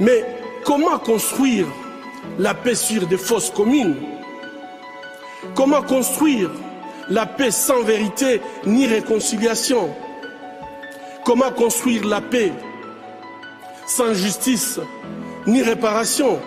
Mais comment construire la paix sur des fausses communes? Comment construire la paix sans vérité ni réconciliation? Comment construire la paix sans justice ni réparation?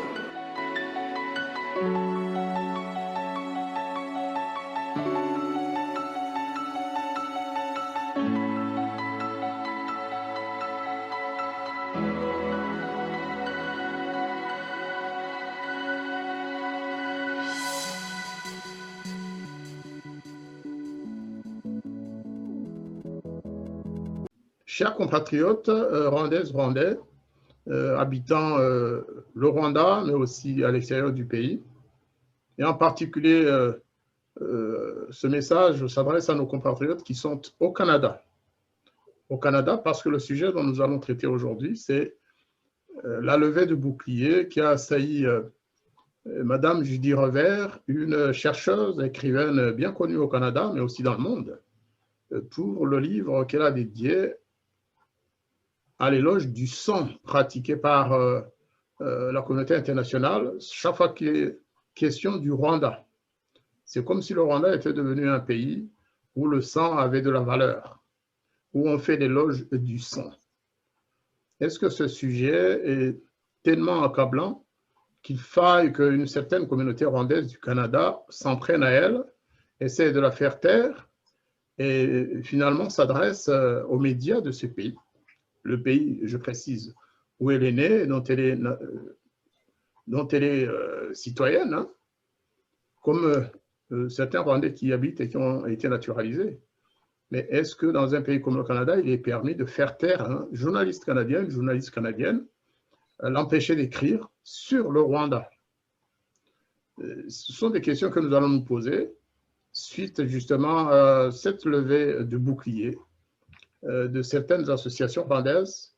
Chers compatriotes rwandaises, rwandais, habitant le Rwanda, mais aussi à l'extérieur du pays, et en particulier, ce message s'adresse à nos compatriotes qui sont au Canada. Au Canada, parce que le sujet dont nous allons traiter aujourd'hui, c'est la levée de bouclier qui a assailli Madame Judy Revers, une chercheuse, écrivaine bien connue au Canada, mais aussi dans le monde, pour le livre qu'elle a dédié à l'éloge du sang pratiqué par la communauté internationale chaque fois qu'il est question du Rwanda. C'est comme si le Rwanda était devenu un pays où le sang avait de la valeur, où on fait l'éloge du sang. Est-ce que ce sujet est tellement accablant qu'il faille qu'une certaine communauté rwandaise du Canada s'en prenne à elle, essaie de la faire taire et finalement s'adresse aux médias de ce pays? Le pays, je précise, où elle est née, dont elle est citoyenne, hein, comme certains Rwandais qui y habitent et qui ont été naturalisés. Mais est-ce que dans un pays comme le Canada, il est permis de faire taire un journaliste canadien, une journaliste canadienne, l'empêcher d'écrire sur le Rwanda? Ce sont des questions que nous allons nous poser suite justement à cette levée de bouclier de certaines associations rwandaises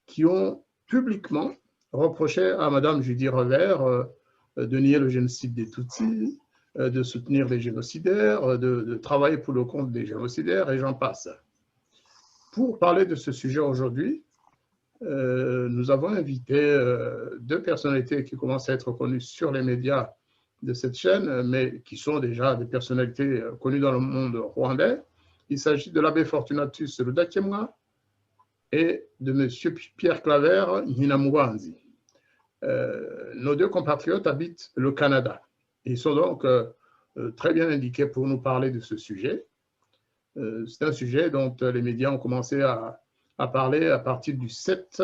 qui ont publiquement reproché à Mme Judy Revers de nier le génocide des Tutsis, de soutenir les génocidaires, de travailler pour le compte des génocidaires, et j'en passe. Pour parler de ce sujet aujourd'hui, nous avons invité deux personnalités qui commencent à être connues sur les médias de cette chaîne, mais qui sont déjà des personnalités connues dans le monde rwandais. Il s'agit de l'abbé Fortunatus Rudakemwa et de M. Pierre Claver Nyinamubanzi. Nos deux compatriotes habitent le Canada. Ils sont donc très bien indiqués pour nous parler de ce sujet. C'est un sujet dont les médias ont commencé à parler à partir du 7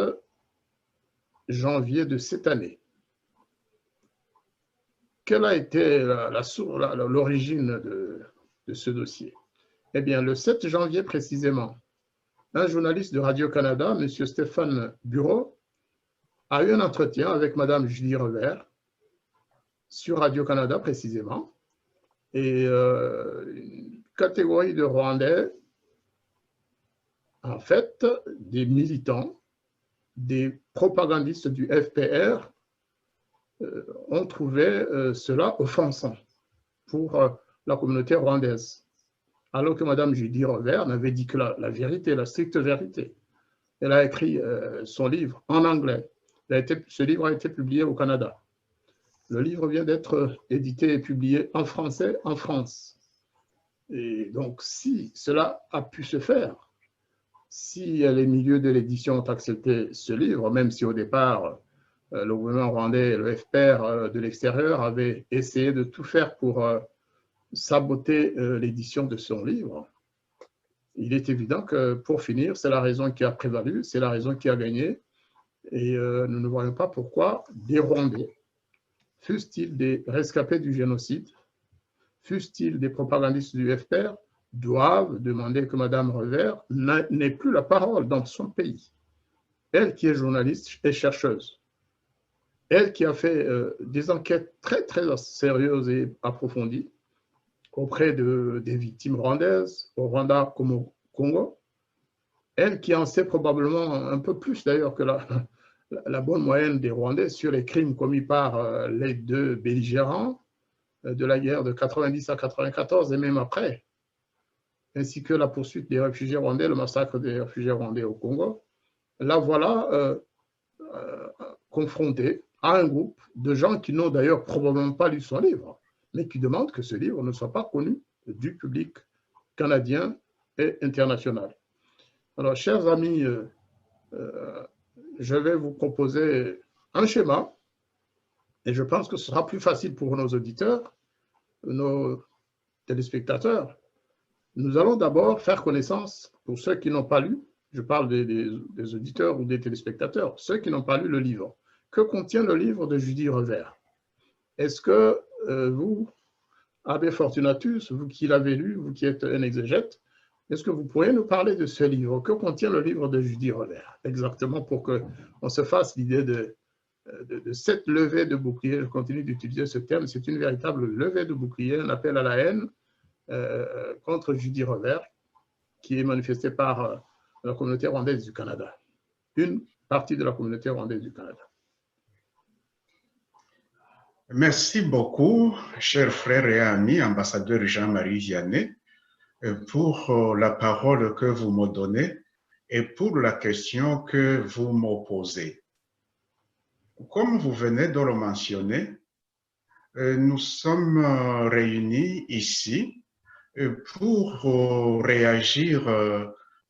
janvier de cette année. Quelle a été l'origine de ce dossier? Eh bien, le 7 janvier précisément, un journaliste de Radio-Canada, M. Stéphane Bureau, a eu un entretien avec Mme Judy Revers sur Radio-Canada précisément, et une catégorie de Rwandais, en fait, des militants, des propagandistes du FPR, ont trouvé cela offensant pour la communauté rwandaise. Alors que Mme Judy Revers n'avait dit que la vérité, la stricte vérité. Elle a écrit son livre en anglais. Ce livre a été publié au Canada. Le livre vient d'être édité et publié en français en France. Et donc, si cela a pu se faire, si les milieux de l'édition ont accepté ce livre, même si au départ, le gouvernement rwandais et le FPR de l'extérieur avaient essayé de tout faire pour saboter l'édition de son livre, il est évident que pour finir, c'est la raison qui a prévalu, c'est la raison qui a gagné, et nous ne voyons pas pourquoi des Rwandais, fussent-ils des rescapés du génocide, fussent-ils des propagandistes du FPR, doivent demander que Mme Revers n'ait plus la parole dans son pays. Elle qui est journaliste et chercheuse, elle qui a fait des enquêtes très très sérieuses et approfondies auprès des victimes rwandaises, au Rwanda comme au Congo, elle qui en sait probablement un peu plus d'ailleurs que la bonne moyenne des Rwandais sur les crimes commis par les deux belligérants de la guerre de 90 à 94 et même après, ainsi que la poursuite des réfugiés rwandais, le massacre des réfugiés rwandais au Congo. Là, voilà confronté à un groupe de gens qui n'ont d'ailleurs probablement pas lu son livre, mais qui demandent que ce livre ne soit pas connu du public canadien et international. Alors, chers amis, je vais vous proposer un schéma et je pense que ce sera plus facile pour nos auditeurs, nos téléspectateurs. Nous allons d'abord faire connaissance, pour ceux qui n'ont pas lu, je parle des auditeurs ou des téléspectateurs, ceux qui n'ont pas lu le livre. Que contient le livre de Judy Revers? Est-ce que vous, Abbé Fortunatus, vous qui l'avez lu, vous qui êtes un exégète, est-ce que vous pourriez nous parler de ce livre? Que contient le livre de Judy Revers? Exactement, pour qu'on se fasse l'idée de cette levée de bouclier. Je continue d'utiliser ce terme, c'est une véritable levée de bouclier, un appel à la haine contre Judy Revers, qui est manifestée par la communauté rwandaise du Canada, une partie de la communauté rwandaise du Canada. Merci beaucoup, chers frères et amis, ambassadeur Jean-Marie Vianney, pour la parole que vous me donnez et pour la question que vous me posez. Comme vous venez de le mentionner, nous sommes réunis ici pour réagir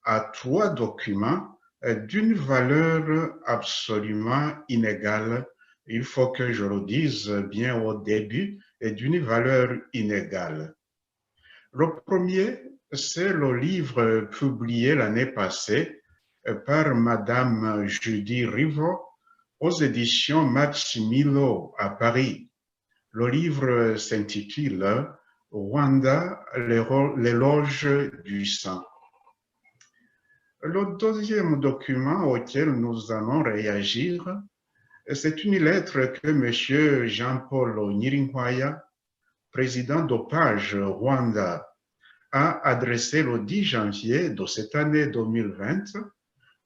à 3 documents d'une valeur absolument inégale. Il faut que je le dise bien au début, et d'une valeur inégale. Le premier, c'est le livre publié l'année passée par Madame Judy Rivaux aux éditions Maximilo à Paris. Le livre s'intitule « Rwanda, l'éloge du sang ». Le deuxième document auquel nous allons réagir, c'est une lettre que M. Jean-Paul Nyirinkwaya, président d'Opage Rwanda, a adressée le 10 janvier de cette année 2020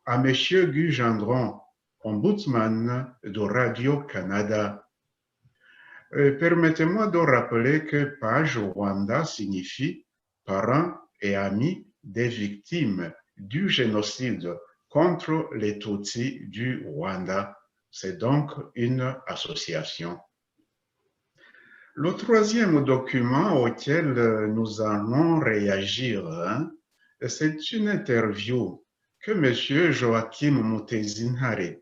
à M. Guy Gendron, ombudsman de Radio-Canada. Permettez-moi de rappeler que Page Rwanda signifie parents et amis des victimes du génocide contre les Tutsis du Rwanda. C'est donc une association. Le troisième document auquel nous allons réagir, c'est une interview que M. Joachim Mutezinhare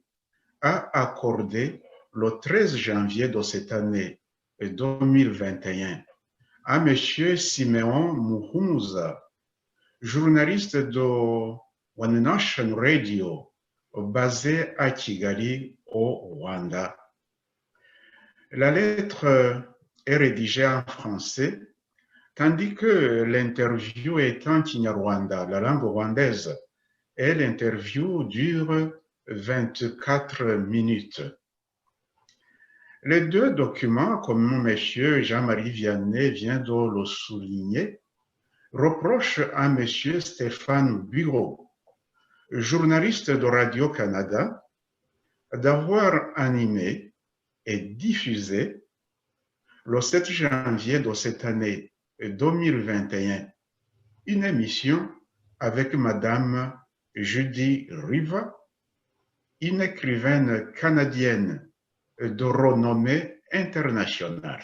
a accordée le 13 janvier de cette année 2021 à M. Simeon Muhumuza, journaliste de One Nation Radio, basé à Kigali, au Rwanda. La lettre est rédigée en français, tandis que l'interview est en Kinyarwanda, la langue rwandaise, et l'interview dure 24 minutes. Les 2 documents, comme M. Jean-Marie Vianney vient de le souligner, reprochent à M. Stéphane Bureau, journaliste de Radio-Canada, d'avoir animé et diffusé le 7 janvier de cette année 2021 une émission avec Madame Judy Rivaux, une écrivaine canadienne de renommée internationale.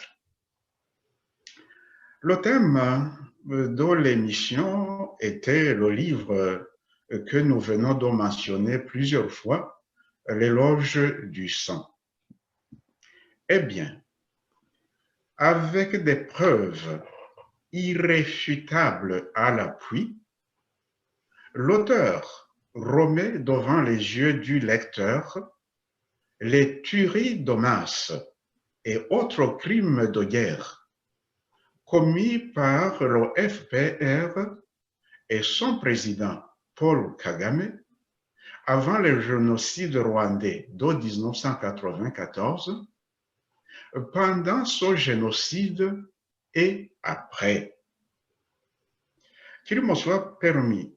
Le thème de l'émission était le livre que nous venons de mentionner plusieurs fois, L'éloge du sang. Eh bien, avec des preuves irréfutables à l'appui, l'auteur remet devant les yeux du lecteur les tueries de masse et autres crimes de guerre commis par le FPR et son président Paul Kagame avant le génocide rwandais de 1994, pendant ce génocide et après. Qu'il me soit permis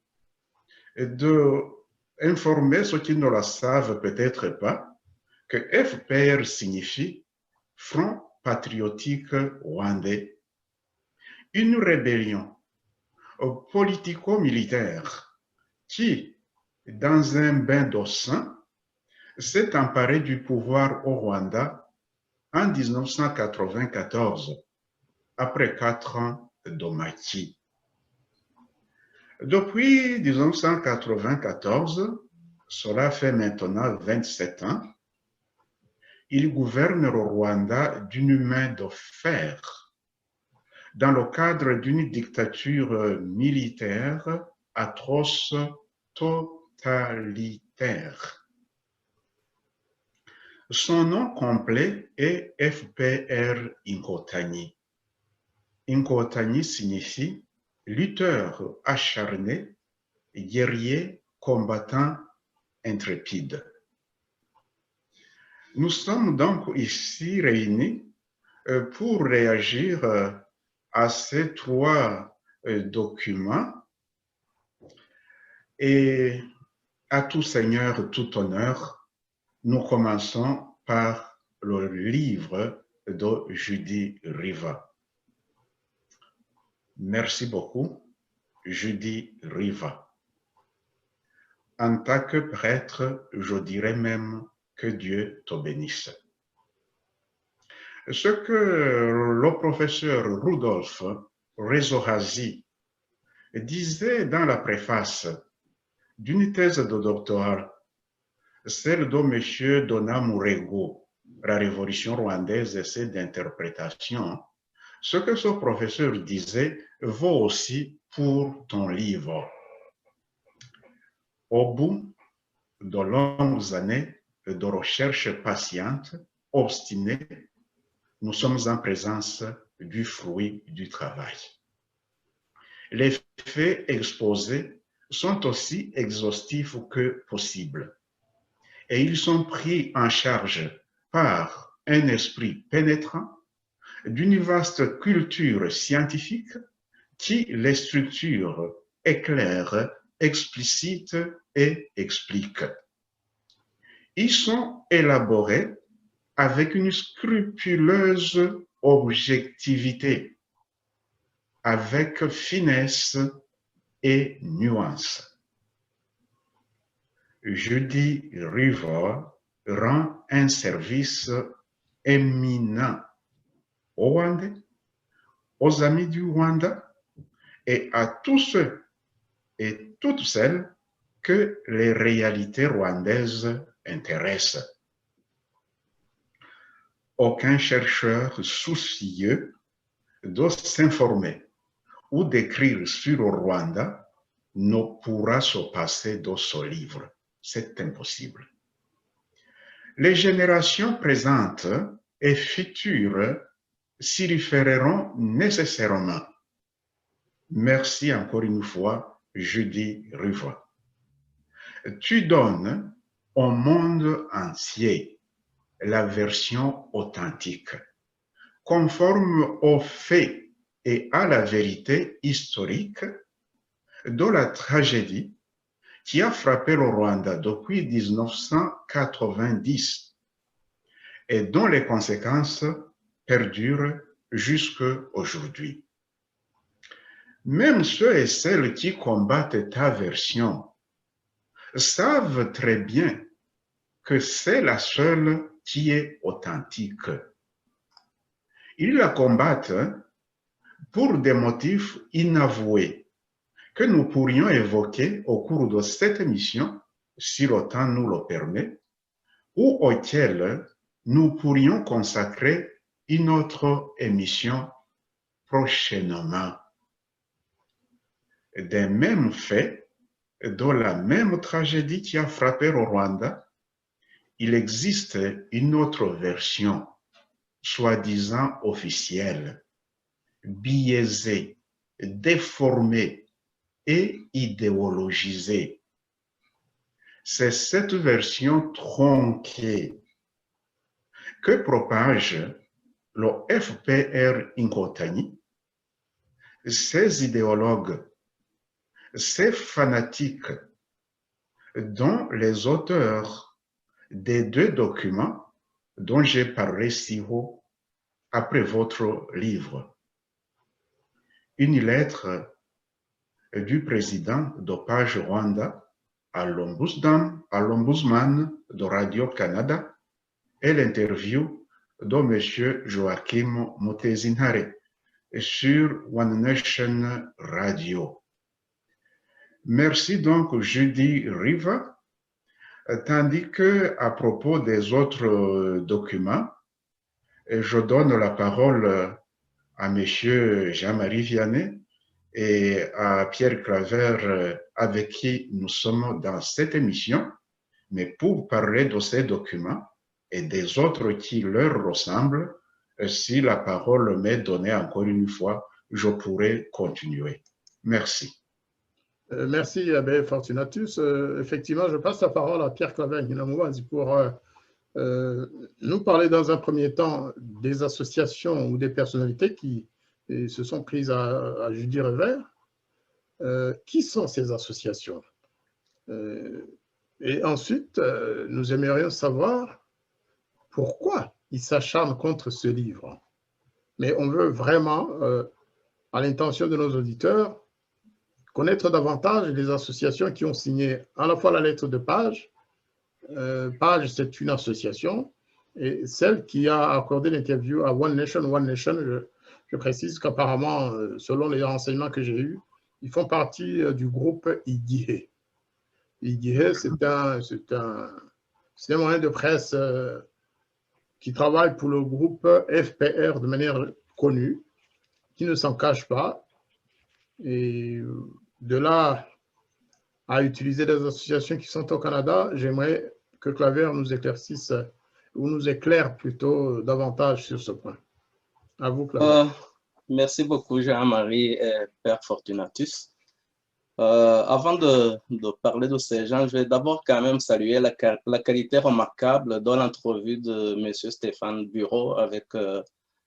d'informer ceux qui ne le savent peut-être pas que FPR signifie Front patriotique rwandais, une rébellion politico-militaire qui, dans un bain de sang, s'est emparé du pouvoir au Rwanda en 1994, après 4 ans d'Omaki. Depuis 1994, cela fait maintenant 27 ans, il gouverne le Rwanda d'une main de fer, dans le cadre d'une dictature militaire atroce, totalitaire. Son nom complet est FPR Inkotanyi. Inkotanyi signifie lutteur acharné, guerrier, combattant, intrépide. Nous sommes donc ici réunis pour réagir à ces 3 documents et à tout seigneur, tout honneur, nous commençons par le livre de Judy Riva. Merci beaucoup, Judy Riva. En tant que prêtre, je dirais même que Dieu te bénisse. Ce que le professeur Rudolf Rezohazi disait dans la préface d'une thèse de doctorat, celle de M. Dona Murego, La Révolution rwandaise et ses interprétations, ce que ce professeur disait vaut aussi pour ton livre. Au bout de longues années de recherche patiente, obstinée, nous sommes en présence du fruit du travail. Les faits exposés sont aussi exhaustifs que possible et ils sont pris en charge par un esprit pénétrant d'une vaste culture scientifique qui les structure, éclaire, explicite et explique. Ils sont élaborés avec une scrupuleuse objectivité, avec finesse et nuance. Judy Riva rend un service éminent aux Rwandais, aux amis du Rwanda et à tous ceux et toutes celles que les réalités rwandaises intéressent. Aucun chercheur soucieux de s'informer ou d'écrire sur le Rwanda ne pourra se passer de ce livre. C'est impossible. Les générations présentes et futures s'y référeront nécessairement. Merci encore une fois, Judy Riva. Tu donnes au monde entier la version authentique, conforme aux faits et à la vérité historique de la tragédie qui a frappé le Rwanda depuis 1990 et dont les conséquences perdurent jusqu'à aujourd'hui. Même ceux et celles qui combattent ta version savent très bien que c'est la seule qui est authentique. Ils la combattent pour des motifs inavoués que nous pourrions évoquer au cours de cette émission, si le temps nous le permet, ou auxquels nous pourrions consacrer une autre émission prochainement. Des mêmes faits, de la même tragédie qui a frappé le Rwanda, il existe une autre version, soi-disant officielle, biaisée, déformée et idéologisée. C'est cette version tronquée que propage le FPR Inkotanyi, ses idéologues, ces fanatiques dont les auteurs des 2 documents dont j'ai parlé si haut après votre livre. Une lettre du président d'Opage Rwanda à l'Ombudsman de Radio-Canada et l'interview de M. Joachim Mutezinhare sur One Nation Radio. Merci donc Judy Riva, tandis que à propos des autres documents, je donne la parole à M. Jean-Marie Vianney et à Pierre Claver, avec qui nous sommes dans cette émission, mais pour parler de ces documents et des autres qui leur ressemblent, si la parole m'est donnée encore une fois, je pourrai continuer. Merci. Merci, Abbé Fortunatus. Effectivement, je passe la parole à Pierre Claver pour nous parler dans un premier temps des associations ou des personnalités qui se sont prises à Judy Revers. Qui sont ces associations? Et ensuite, nous aimerions savoir pourquoi ils s'acharnent contre ce livre. Mais on veut vraiment, à l'intention de nos auditeurs, connaître davantage les associations qui ont signé à la fois la lettre de Page. Page, c'est une association, et celle qui a accordé l'interview à One Nation, je précise qu'apparemment, selon les renseignements que j'ai eus, ils font partie du groupe IDIHE. IDIHE, c'est un moyen de presse qui travaille pour le groupe FPR de manière connue, qui ne s'en cache pas. Et de là à utiliser des associations qui sont au Canada, j'aimerais que Claver nous éclaircisse, ou nous éclaire plutôt davantage sur ce point. À vous, Claver. Merci beaucoup, Jean-Marie et Père Fortunatus. Avant de parler de ces gens, je vais d'abord quand même saluer la qualité remarquable de l'entrevue de M. Stéphane Bureau avec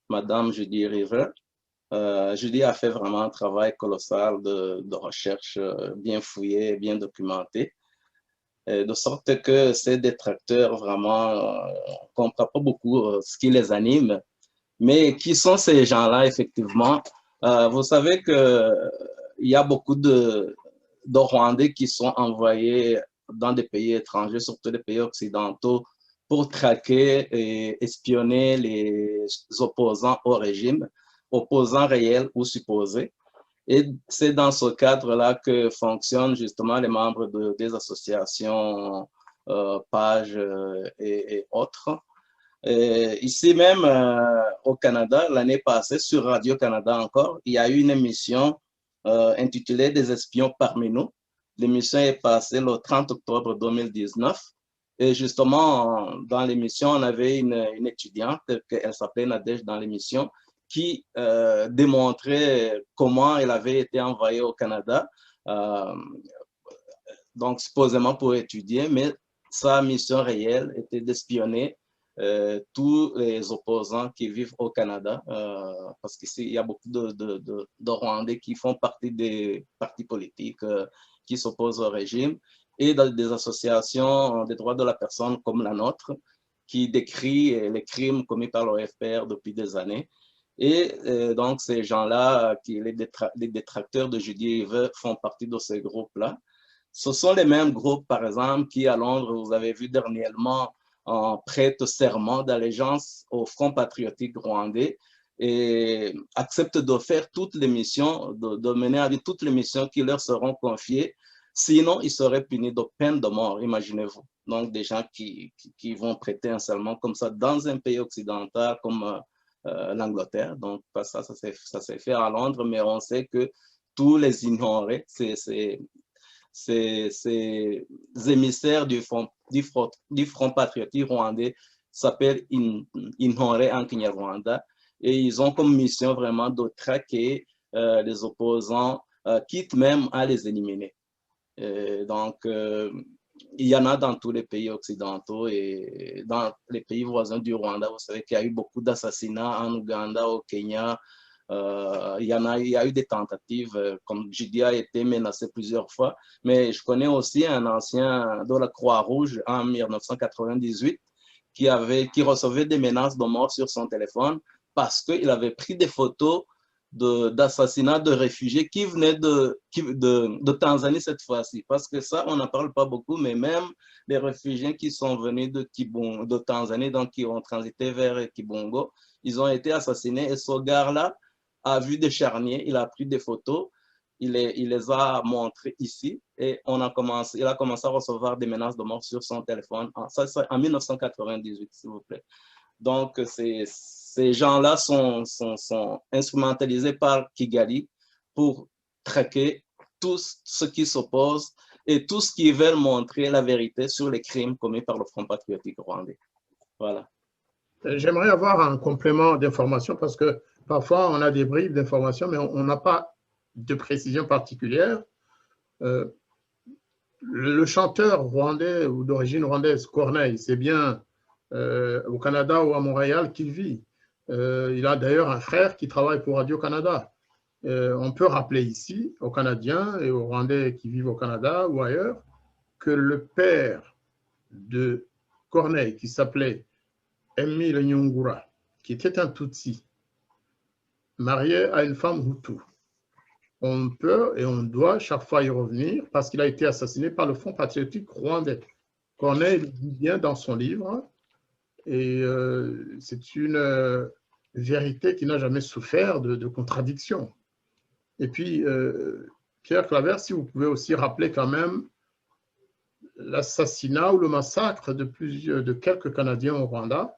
Mme Judy River. Judy a fait vraiment un travail colossal de recherche bien fouillé, bien documenté, de sorte que ces détracteurs vraiment ne comprennent pas beaucoup ce qui les anime. Mais qui sont ces gens-là, effectivement? Vous savez qu'il y a beaucoup de Rwandais qui sont envoyés dans des pays étrangers, surtout les pays occidentaux, pour traquer et espionner les opposants au régime, opposants réels ou supposés. Et c'est dans ce cadre-là que fonctionnent justement les membres des associations Page et autres. Ici même au Canada, l'année passée, sur Radio-Canada encore, il y a eu une émission intitulée « Des espions parmi nous ». L'émission est passée le 30 octobre 2019. Et justement, dans l'émission, on avait une étudiante, elle s'appelait Nadège dans l'émission, qui démontrait comment elle avait été envoyée au Canada, donc supposément pour étudier, mais sa mission réelle était d'espionner tous les opposants qui vivent au Canada, parce qu'ici, il y a beaucoup de Rwandais qui font partie des partis politiques qui s'opposent au régime et dans des associations des droits de la personne comme la nôtre, qui décrit les crimes commis par le FPR depuis des années. Et donc, ces gens-là, les détracteurs de Judy River, font partie de ces groupes-là. Ce sont les mêmes groupes, par exemple, qui à Londres, vous avez vu dernièrement, prêtent serment d'allégeance au Front patriotique rwandais et acceptent de faire toutes les missions, de mener à vie toutes les missions qui leur seront confiées. Sinon, ils seraient punis de peine de mort, imaginez-vous. Donc, des gens qui vont prêter un serment comme ça dans un pays occidental comme l'Angleterre. Donc, ça s'est fait à Londres, mais on sait que tous les ignorés, ces émissaires du Front patriotique rwandais s'appellent Intore en Kinyarwanda, et ils ont comme mission vraiment de traquer les opposants, quitte même à les éliminer. Donc, il y en a dans tous les pays occidentaux et dans les pays voisins du Rwanda. Vous savez qu'il y a eu beaucoup d'assassinats en Ouganda, au Kenya. Il y a eu des tentatives, comme Judy a été menacé plusieurs fois, mais je connais aussi un ancien de la Croix-Rouge en 1998 qui recevait des menaces de mort sur son téléphone parce qu'il avait pris des photos d'assassinats de réfugiés qui venaient de Tanzanie cette fois-ci. Parce que ça, on n'en parle pas beaucoup, mais même les réfugiés qui sont venus de Tanzanie, donc qui ont transité vers Kibongo, ils ont été assassinés. Et ce gars-là a vu des charniers, il a pris des photos, il les a montrés ici et il a commencé à recevoir des menaces de mort sur son téléphone. Ça, c'est en 1998, s'il vous plaît. Donc, ces gens-là sont instrumentalisés par Kigali pour traquer tous ceux qui s'opposent et tous qui veulent montrer la vérité sur les crimes commis par le Front patriotique rwandais. Voilà. J'aimerais avoir un complément d'information parce que parfois on a des bribes d'informations, mais on n'a pas de précision particulière. Le chanteur rwandais ou d'origine rwandaise, Corneille, c'est bien au Canada ou à Montréal qu'il vit. Il a d'ailleurs un frère qui travaille pour Radio-Canada. On peut rappeler ici, aux Canadiens et aux Rwandais qui vivent au Canada ou ailleurs, que le père de Corneille, qui s'appelait Émile Nyungura, qui était un Tutsi, marié à une femme Hutu. On peut et on doit chaque fois y revenir parce qu'il a été assassiné par le Front patriotique rwandais. Corneille le dit bien dans son livre et c'est une vérité qui n'a jamais souffert de contradiction. Et puis, Pierre Claver, si vous pouvez aussi rappeler quand même l'assassinat ou le massacre de quelques Canadiens au Rwanda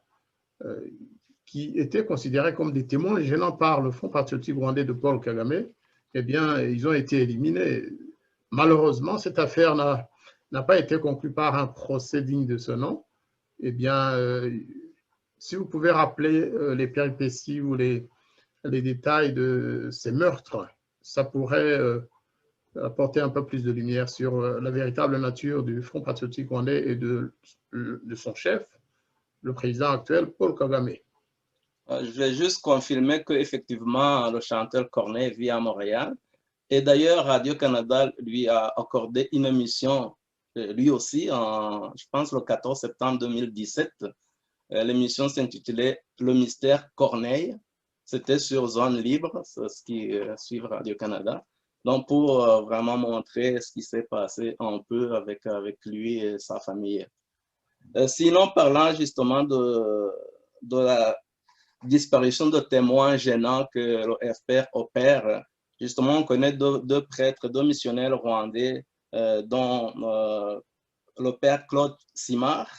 qui étaient considérés comme des témoins gênants par le Front patriotique rwandais de Paul Kagame. Eh bien, ils ont été éliminés. Malheureusement, cette affaire n'a pas été conclue par un procès digne de ce nom. Eh bien, si vous pouvez rappeler les péripéties ou les détails de ces meurtres, ça pourrait apporter un peu plus de lumière sur la véritable nature du Front patriotique rwandais et de son chef, le président actuel, Paul Kagame. Je vais juste confirmer qu'effectivement, le chanteur Corneille vit à Montréal. Et d'ailleurs, Radio-Canada lui a accordé une émission, lui aussi, je pense le 14 septembre 2017. L'émission s'intitulait « Le mystère Corneille ». C'était sur Zone Libre, c'est ce qui suit Radio-Canada. Donc, pour vraiment montrer ce qui s'est passé un peu avec lui et sa famille. Sinon, parlant justement de la disparition de témoins gênants que le FPR opère. Justement, on connaît deux prêtres, deux missionnaires rwandais, dont le père Claude Simard,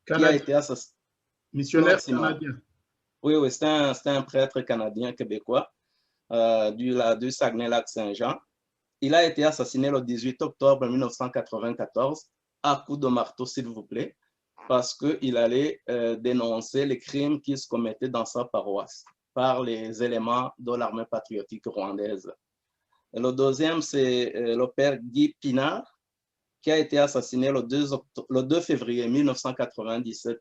qui a été assassiné. Missionnaire canadien. Oui, c'est un prêtre canadien québécois du Saguenay-Lac-Saint-Jean. Il a été assassiné le 18 octobre 1994 à coups de marteau, s'il vous plaît, parce qu'il allait dénoncer les crimes qui se commettaient dans sa paroisse par les éléments de l'armée patriotique rwandaise. Et le deuxième, c'est le père Guy Pinard, qui a été assassiné le 2 février 1997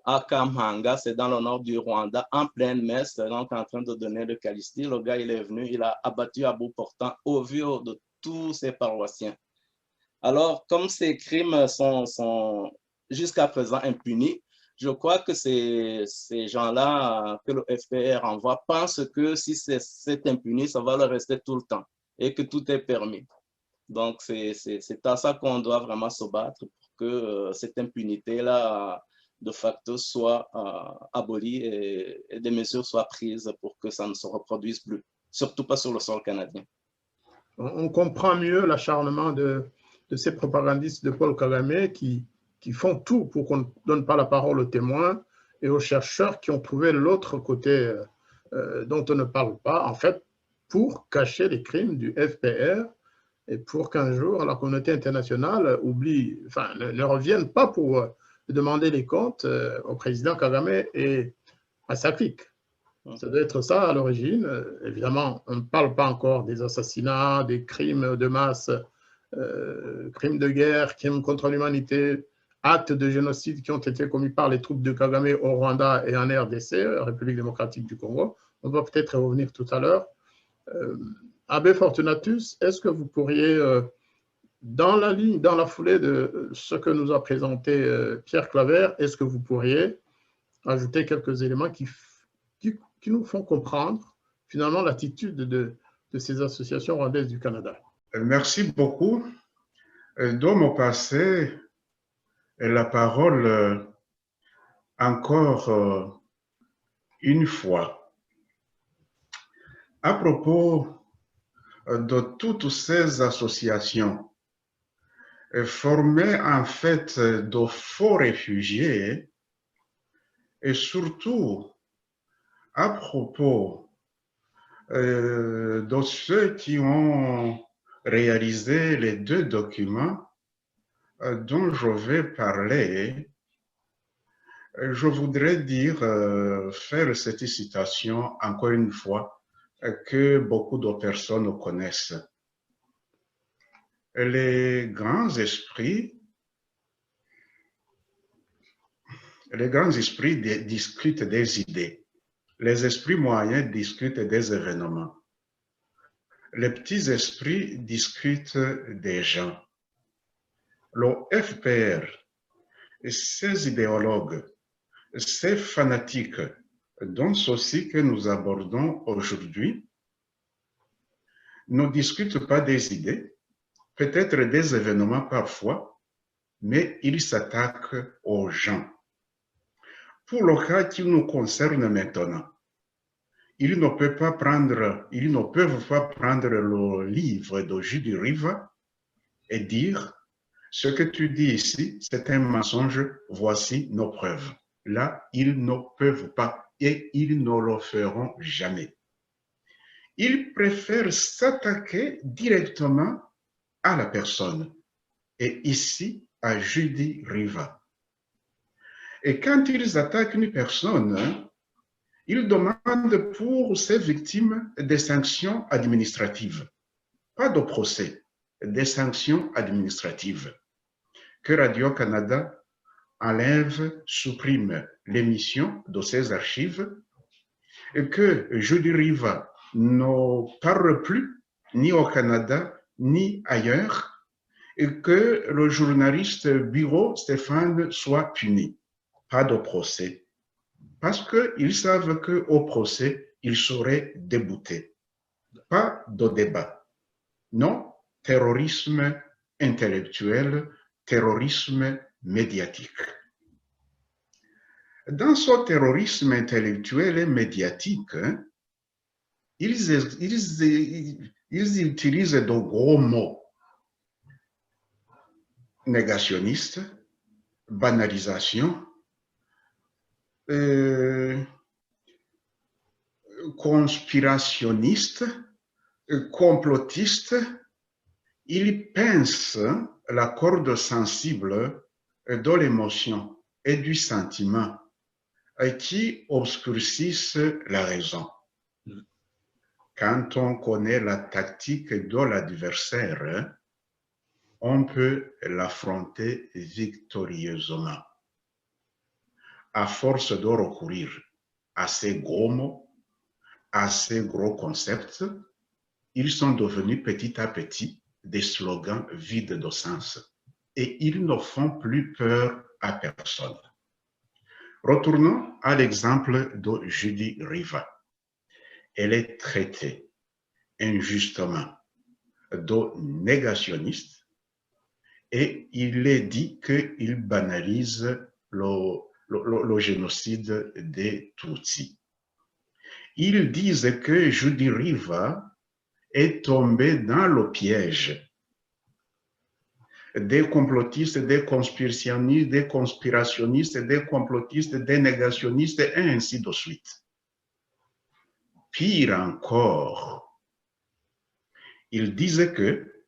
à Kamhanga, c'est dans le nord du Rwanda, en pleine messe, donc en train de donner l'Eucharistie. Le gars, il est venu, il a abattu à bout portant au vu de tous ses paroissiens. Alors, comme ces crimes sont jusqu'à présent impunis, je crois que ces gens-là que le FPR envoie pensent que si c'est impuni, ça va leur rester tout le temps et que tout est permis. Donc, c'est à ça qu'on doit vraiment se battre pour que cette impunité-là, de facto, soit abolie et des mesures soient prises pour que ça ne se reproduise plus, surtout pas sur le sol canadien. On comprend mieux l'acharnement de ces propagandistes de Paul Kagame qui font tout pour qu'on ne donne pas la parole aux témoins et aux chercheurs qui ont trouvé l'autre côté dont on ne parle pas, en fait, pour cacher les crimes du FPR et pour qu'un jour la communauté internationale ne revienne pas pour demander les comptes au président Kagame et à sa clique. Ça doit être ça à l'origine. Évidemment, on ne parle pas encore des assassinats, des crimes de masse, crimes de guerre, crimes contre l'humanité, actes de génocide qui ont été commis par les troupes de Kagame au Rwanda et en RDC, République démocratique du Congo. On va peut-être y revenir tout à l'heure. Abbé Fortunatus, est-ce que vous pourriez, dans la foulée de ce que nous a présenté Pierre Claver, est-ce que vous pourriez ajouter quelques éléments qui nous font comprendre finalement l'attitude de ces associations rwandaises du Canada. Merci beaucoup. Dans mon passé, la parole encore une fois à propos de toutes ces associations formées en fait de faux réfugiés et surtout à propos de ceux qui ont réalisé les deux documents dont je vais parler, je voudrais dire, faire cette citation encore une fois que beaucoup de personnes connaissent. Les grands esprits discutent des idées. Les esprits moyens discutent des événements. Les petits esprits discutent des gens. Le FPR, ces idéologues, ces fanatiques, dont ceux que nous abordons aujourd'hui, ne discutent pas des idées, peut-être des événements parfois, mais ils s'attaquent aux gens. Pour le cas qui nous concerne maintenant, ils ne peuvent pas prendre le livre de Judy Riva et dire « Ce que tu dis ici, c'est un mensonge, voici nos preuves ». Là, ils ne peuvent pas et ils ne le feront jamais. Ils préfèrent s'attaquer directement à la personne, et ici à Judy Riva. Et quand ils attaquent une personne, ils demandent pour ces victimes des sanctions administratives, pas de procès, des sanctions administratives. Que Radio-Canada enlève, supprime l'émission de ses archives, et que Judy Riva ne parle plus ni au Canada ni ailleurs, et que le journaliste Bureau Stéphane soit puni. Pas de procès. Parce qu'ils savent qu'au procès, ils seraient déboutés. Pas de débat. Non, terrorisme intellectuel, terrorisme médiatique. Dans ce terrorisme intellectuel et médiatique, ils utilisent de gros mots. Négationniste, banalisation, conspirationniste, complotiste. Ils pincent la corde sensible de l'émotion et du sentiment qui obscurcissent la raison. Quand on connaît la tactique de l'adversaire, on peut l'affronter victorieusement. À force de recourir à ces gros mots, à ces gros concepts, ils sont devenus petit à petit des slogans vides de sens et ils ne font plus peur à personne. Retournons à l'exemple de Judy Riva. Elle est traitée injustement de négationniste et il est dit qu'il banalise le génocide des Tutsis. Ils disent que Judy Riva est tombée dans le piège des complotistes, des conspirationnistes, des complotistes, des négationnistes, et ainsi de suite. Pire encore, ils disent que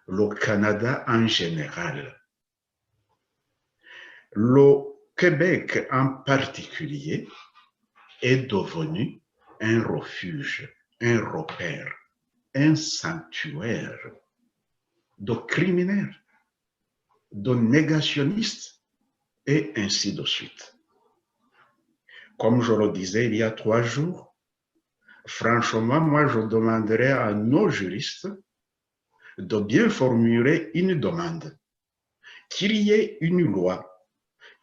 le Canada en général, le Québec en particulier, est devenu un refuge, un repère, un sanctuaire de criminels, de négationnistes, et ainsi de suite. Comme je le disais il y a 3 jours, franchement, moi, je demanderais à nos juristes de bien formuler une demande, qu'il y ait une loi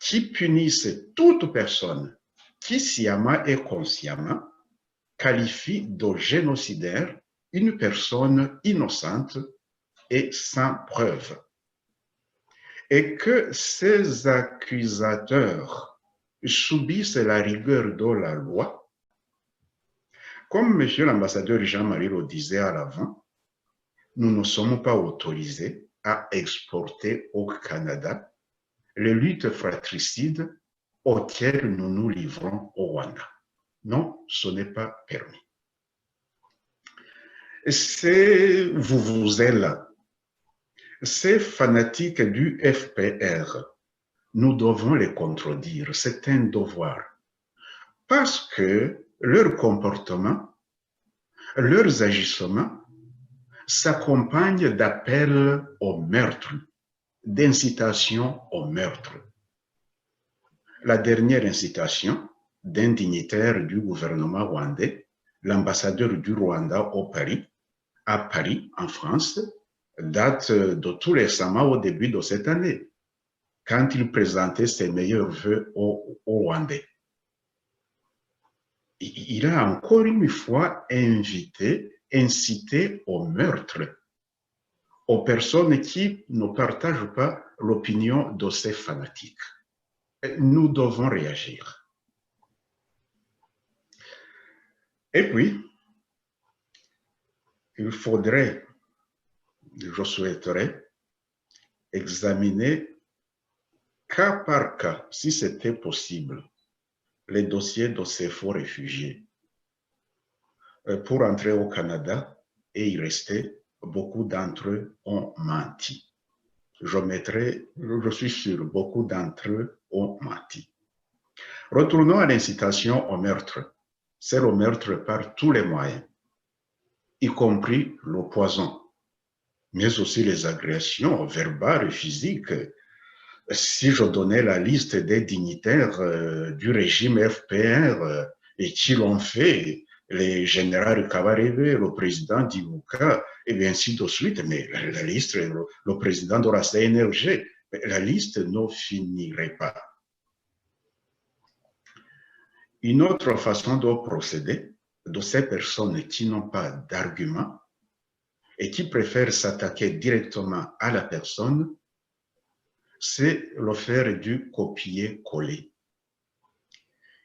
qui punisse toute personne qui, sciemment et consciemment, qualifie de génocidaire une personne innocente et sans preuve, et que ces accusateurs subissent la rigueur de la loi, comme M. l'ambassadeur Jean-Marie le disait à l'avant, nous ne sommes pas autorisés à exporter au Canada les luttes fratricides auxquelles nous nous livrons au Rwanda. Non, ce n'est pas permis. Ces vuvuzela, ces fanatiques du FPR, nous devons les contredire, c'est un devoir. Parce que leur comportement, leurs agissements s'accompagnent d'appels au meurtre, d'incitation au meurtre. La dernière incitation d'un dignitaire du gouvernement rwandais, l'ambassadeur du Rwanda à Paris, en France, date de tout récemment au début de cette année, quand il présentait ses meilleurs vœux aux Rwandais. Il a encore une fois incité au meurtre aux personnes qui ne partagent pas l'opinion de ces fanatiques. Nous devons réagir. Et puis, il faudrait, je souhaiterais, examiner cas par cas, si c'était possible, les dossiers de ces faux réfugiés. Pour entrer au Canada et y rester, beaucoup d'entre eux ont menti. Je suis sûr, beaucoup d'entre eux ont menti. Retournons à l'incitation au meurtre. C'est le meurtre par tous les moyens, y compris le poison, mais aussi les agressions verbales et physiques. Si je donnais la liste des dignitaires du régime FPR et qui l'ont fait, les généraux Kabarebe, le président d'Ibuka, et ainsi de suite, mais la liste, le président de la CNRG, la liste ne finirait pas. Une autre façon de procéder de ces personnes qui n'ont pas d'argument et qui préfèrent s'attaquer directement à la personne, c'est le faire du copier-coller.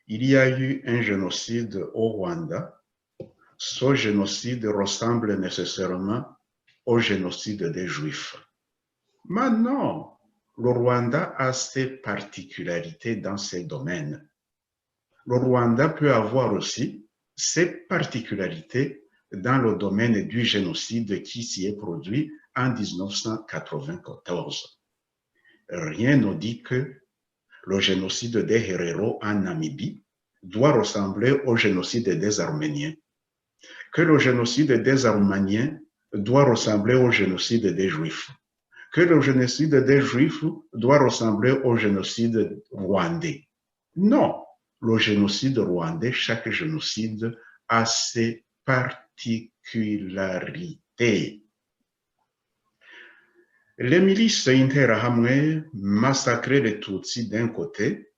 Il y a eu un génocide au Rwanda. Ce génocide ressemble nécessairement au génocide des Juifs. Mais non, le Rwanda a ses particularités dans ces domaines. Le Rwanda peut avoir aussi ses particularités dans le domaine du génocide qui s'y est produit en 1994. Rien ne dit que le génocide des Herero en Namibie doit ressembler au génocide des Arméniens, que le génocide des Arméniens doit ressembler au génocide des Juifs, que le génocide des Juifs doit ressembler au génocide rwandais. Non, le génocide rwandais, chaque génocide a ses particularités. Les milices Interahamwe massacraient les Tutsis d'un côté,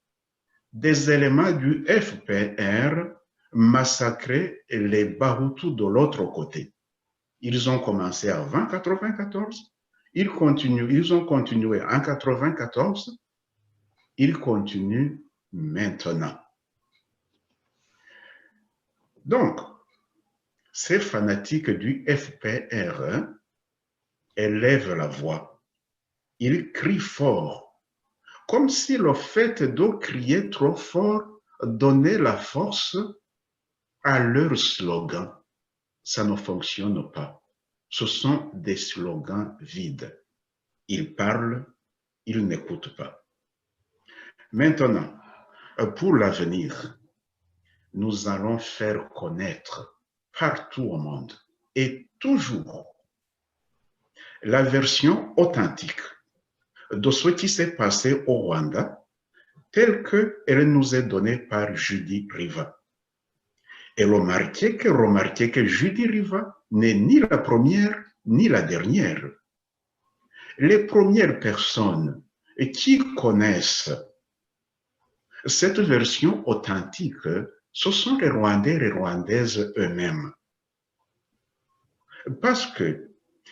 des éléments du FPR massacraient les Bahutus de l'autre côté. Ils ont commencé avant 1994, ils ont continué en 1994, ils continuent maintenant. Donc, ces fanatiques du FPR élèvent la voix. Ils crient fort, comme si le fait de crier trop fort donnait la force à leur slogan. Ça ne fonctionne pas. Ce sont des slogans vides. Ils parlent, ils n'écoutent pas. Maintenant, pour l'avenir, nous allons faire connaître partout au monde et toujours la version authentique de ce qui s'est passé au Rwanda, telle qu'elle nous est donnée par Judy Riva. Et remarquez que Judy Riva n'est ni la première ni la dernière. Les premières personnes qui connaissent cette version authentique ce sont les Rwandais et les Rwandaises eux-mêmes. Parce que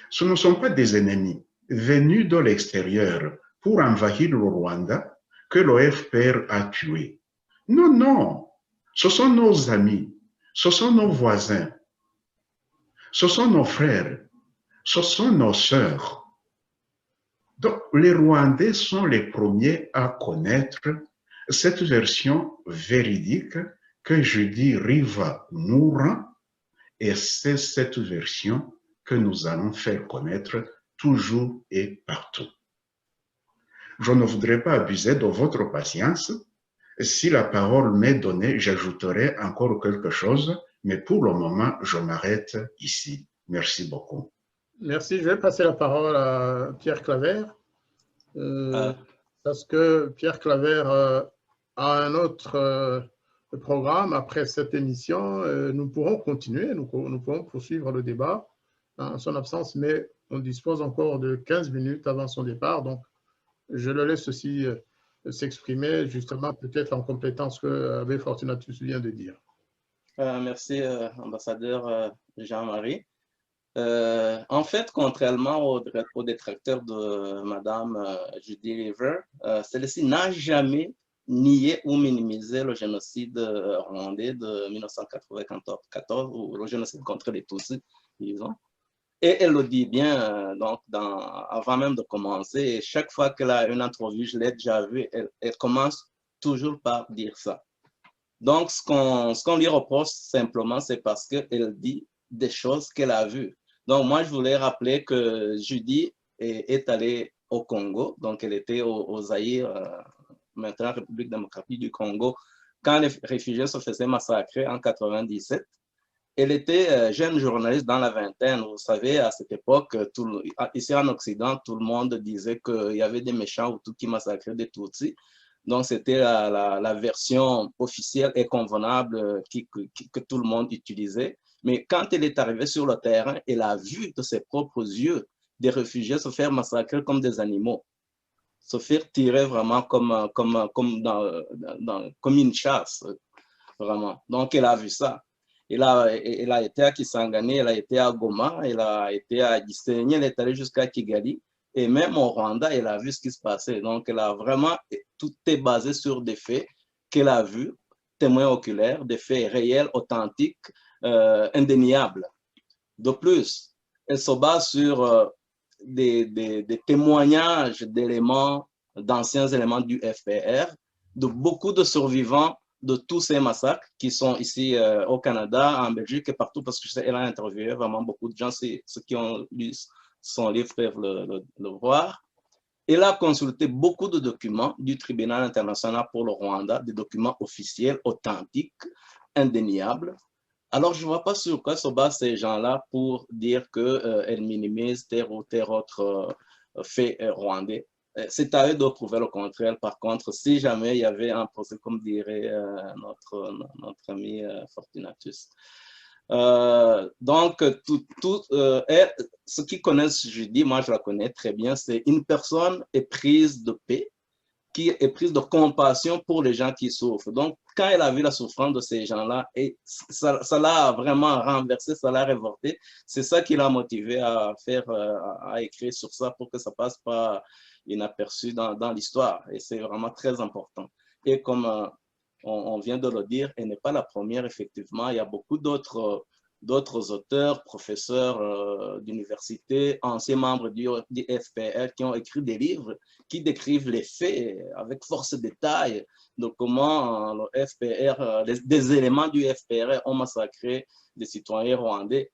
ce ne sont pas des ennemis venus de l'extérieur pour envahir le Rwanda que l'OFPR a tués. Non, non, ce sont nos amis, ce sont nos voisins, ce sont nos frères, ce sont nos sœurs. Donc, les Rwandais sont les premiers à connaître cette version véridique que Judy Riva nous rend, et c'est cette version que nous allons faire connaître toujours et partout. Je ne voudrais pas abuser de votre patience. Si la parole m'est donnée, j'ajouterai encore quelque chose, mais pour le moment, je m'arrête ici. Merci beaucoup. Merci. Je vais passer la parole à Pierre Claver, parce que Pierre Claver a un autre programme après cette émission. Nous pourrons continuer, nous pourrons poursuivre le débat en son absence, mais on dispose encore de 15 minutes avant son départ, donc je le laisse aussi s'exprimer, justement, peut-être en complétant ce que Abbé Fortunatus vient de dire. Merci, ambassadeur Jean-Marie. En fait, contrairement aux détracteurs de Madame Judy River, celle-ci n'a jamais nié ou minimisé le génocide rwandais de 1994, ou le génocide contre les Tutsis, disons. Et elle le dit bien, donc, avant même de commencer. Et chaque fois qu'elle a une entrevue, je l'ai déjà vue, elle commence toujours par dire ça. Donc, ce qu'on lui reproche simplement, c'est parce qu'elle dit des choses qu'elle a vues. Donc, moi, je voulais rappeler que Judy est allée au Congo. Donc, elle était au Zaïre, maintenant République démocratique du Congo, quand les réfugiés se faisaient massacrer en 1997. Elle était jeune journaliste dans la vingtaine. Vous savez, à cette époque, ici en Occident, tout le monde disait qu'il y avait des méchants Hutus qui massacraient des Tutsis. Donc, c'était la version officielle et convenable que tout le monde utilisait. Mais quand elle est arrivée sur le terrain, elle a vu de ses propres yeux des réfugiés se faire massacrer comme des animaux, se faire tirer vraiment comme une chasse, vraiment. Donc, elle a vu ça. Elle a été à Kisangani, elle a été à Goma, elle a été à Gisenyi, elle est allée jusqu'à Kigali. Et même au Rwanda, elle a vu ce qui se passait. Donc, elle a vraiment, tout est basé sur des faits qu'elle a vus, témoins oculaires, des faits réels, authentiques, indéniables. De plus, elle se base sur des témoignages d'éléments, d'anciens éléments du FPR, de beaucoup de survivants de tous ces massacres qui sont ici au Canada, en Belgique et partout, parce qu'elle a interviewé vraiment beaucoup de gens. Ceux qui ont lu son livre peuvent le voir. Elle a consulté beaucoup de documents du tribunal international pour le Rwanda, des documents officiels, authentiques, indéniables. Alors, je ne vois pas sur quoi se basent ces gens-là pour dire qu'elles minimisent tel ou tel autre fait rwandais. C'est à eux de prouver le contraire. Par contre, si jamais il y avait un procès, comme dirait notre ami Fortunatus. Donc, ceux qui connaissent Judy, moi je la connais très bien, c'est une personne éprise de paix, qui est prise de compassion pour les gens qui souffrent. Donc, quand elle a vu la souffrance de ces gens-là, et ça l'a vraiment renversé, ça l'a révolté, c'est ça qui l'a motivé à écrire sur ça pour que ça passe pas inaperçu dans l'histoire. Et c'est vraiment très important. Et comme on vient de le dire, elle n'est pas la première, effectivement. Il y a beaucoup d'autres auteurs, professeurs d'université, anciens membres du FPR qui ont écrit des livres qui décrivent les faits avec force de détail de comment le FPR, des éléments du FPR ont massacré des citoyens rwandais.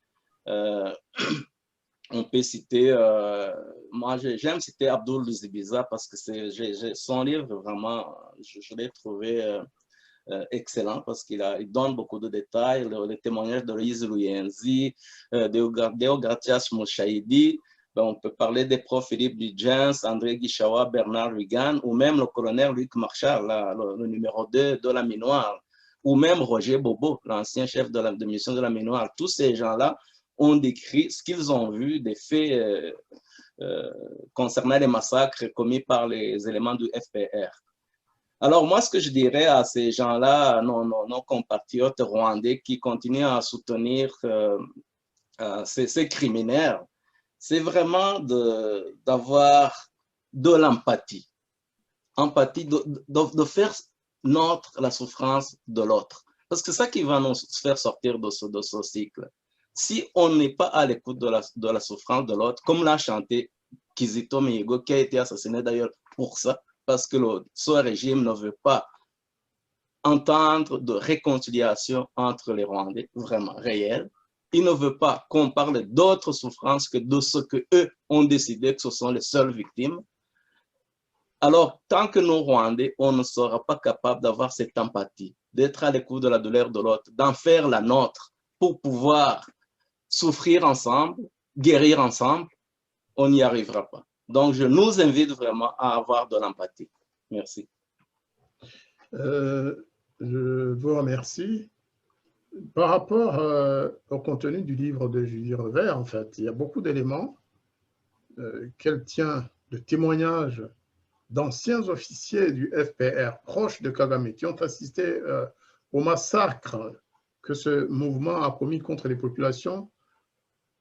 On peut citer, moi j'aime citer Abdul Luzibiza parce que son livre, vraiment, je l'ai trouvé excellent parce qu'il donne beaucoup de détails, les témoignages de Loïse Luyenzi, Deogratias Mouchaïdi. On peut parler des profs Philippe Dudgens, André Guichawa, Bernard Reagan, ou même le colonel Luc Marchal, le numéro 2 de la Minoire, ou même Roger Bobo, l'ancien chef de mission de la Minoire. Tous ces gens-là ont décrit ce qu'ils ont vu des faits concernant les massacres commis par les éléments du FPR. Alors moi, ce que je dirais à ces gens-là, nos compatriotes rwandais qui continuent à soutenir ces criminels, c'est vraiment d'avoir de l'empathie. Empathie, de faire la souffrance de l'autre. Parce que c'est ça qui va nous faire sortir de ce cycle. Si on n'est pas à l'écoute de la souffrance de l'autre, comme l'a chanté Kizito Mihigo, qui a été assassiné d'ailleurs pour ça, parce que ce régime ne veut pas entendre de réconciliation entre les Rwandais, vraiment réelle. Il ne veut pas qu'on parle d'autres souffrances que de ce qu'eux ont décidé que ce sont les seules victimes. Alors, tant que nous, Rwandais, on ne sera pas capable d'avoir cette empathie, d'être à l'écoute de la douleur de l'autre, d'en faire la nôtre pour pouvoir souffrir ensemble, guérir ensemble, on n'y arrivera pas. Donc, je nous invite vraiment à avoir de l'empathie. Merci. Je vous remercie. Par rapport au contenu du livre de Julie Revers, en fait, il y a beaucoup d'éléments qu'elle tient de témoignages d'anciens officiers du FPR proches de Kagame qui ont assisté au massacre que ce mouvement a commis contre les populations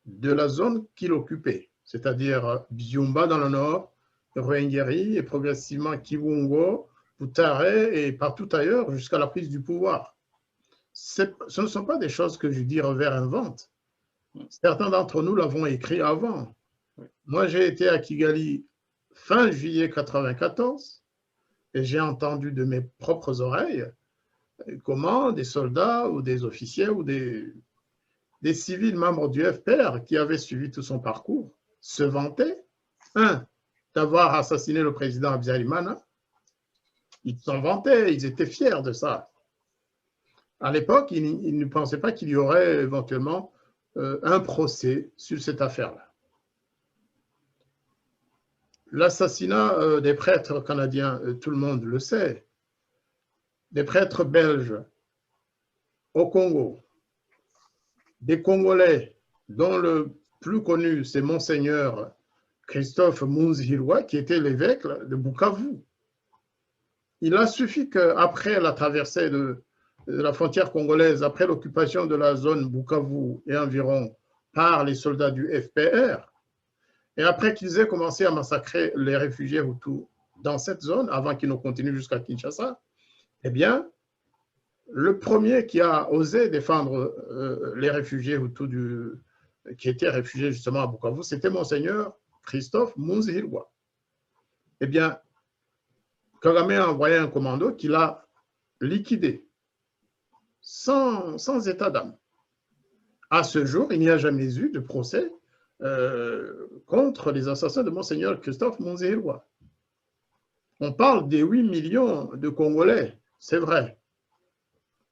de la zone qu'il occupait, c'est-à-dire Byumba dans le nord, Ruengeri et progressivement Kibungo, Butare et partout ailleurs jusqu'à la prise du pouvoir. Ce ne sont pas des choses que Julie Revers invente. Certains d'entre nous l'avons écrit avant. Moi, j'ai été à Kigali fin juillet 1994 et j'ai entendu de mes propres oreilles comment des soldats ou des officiers ou des civils membres du FPR qui avaient suivi tout son parcours se vantaient, d'avoir assassiné le président Habyarimana. Ils s'en vantaient, ils étaient fiers de ça. À l'époque, ils ne pensaient pas qu'il y aurait éventuellement un procès sur cette affaire-là. L'assassinat des prêtres canadiens, tout le monde le sait, des prêtres belges au Congo, des Congolais, dont le plus connu, c'est Monseigneur Christophe Munzihirwa, qui était l'évêque de Bukavu. Il a suffi qu'après la traversée de la frontière congolaise, après l'occupation de la zone Bukavu et environ par les soldats du FPR, et après qu'ils aient commencé à massacrer les réfugiés Hutus dans cette zone, avant qu'ils ne continuent jusqu'à Kinshasa, eh bien, le premier qui a osé défendre les réfugiés Hutus qui étaient réfugiés justement à Bukavu, c'était Monseigneur Christophe Munzihirwa. Eh bien, Kagame a envoyé un commando qui l'a liquidé, sans état d'âme. À ce jour, il n'y a jamais eu de procès contre les assassins de Monseigneur Christophe Munzihirwa. On parle des 8 millions de Congolais, c'est vrai.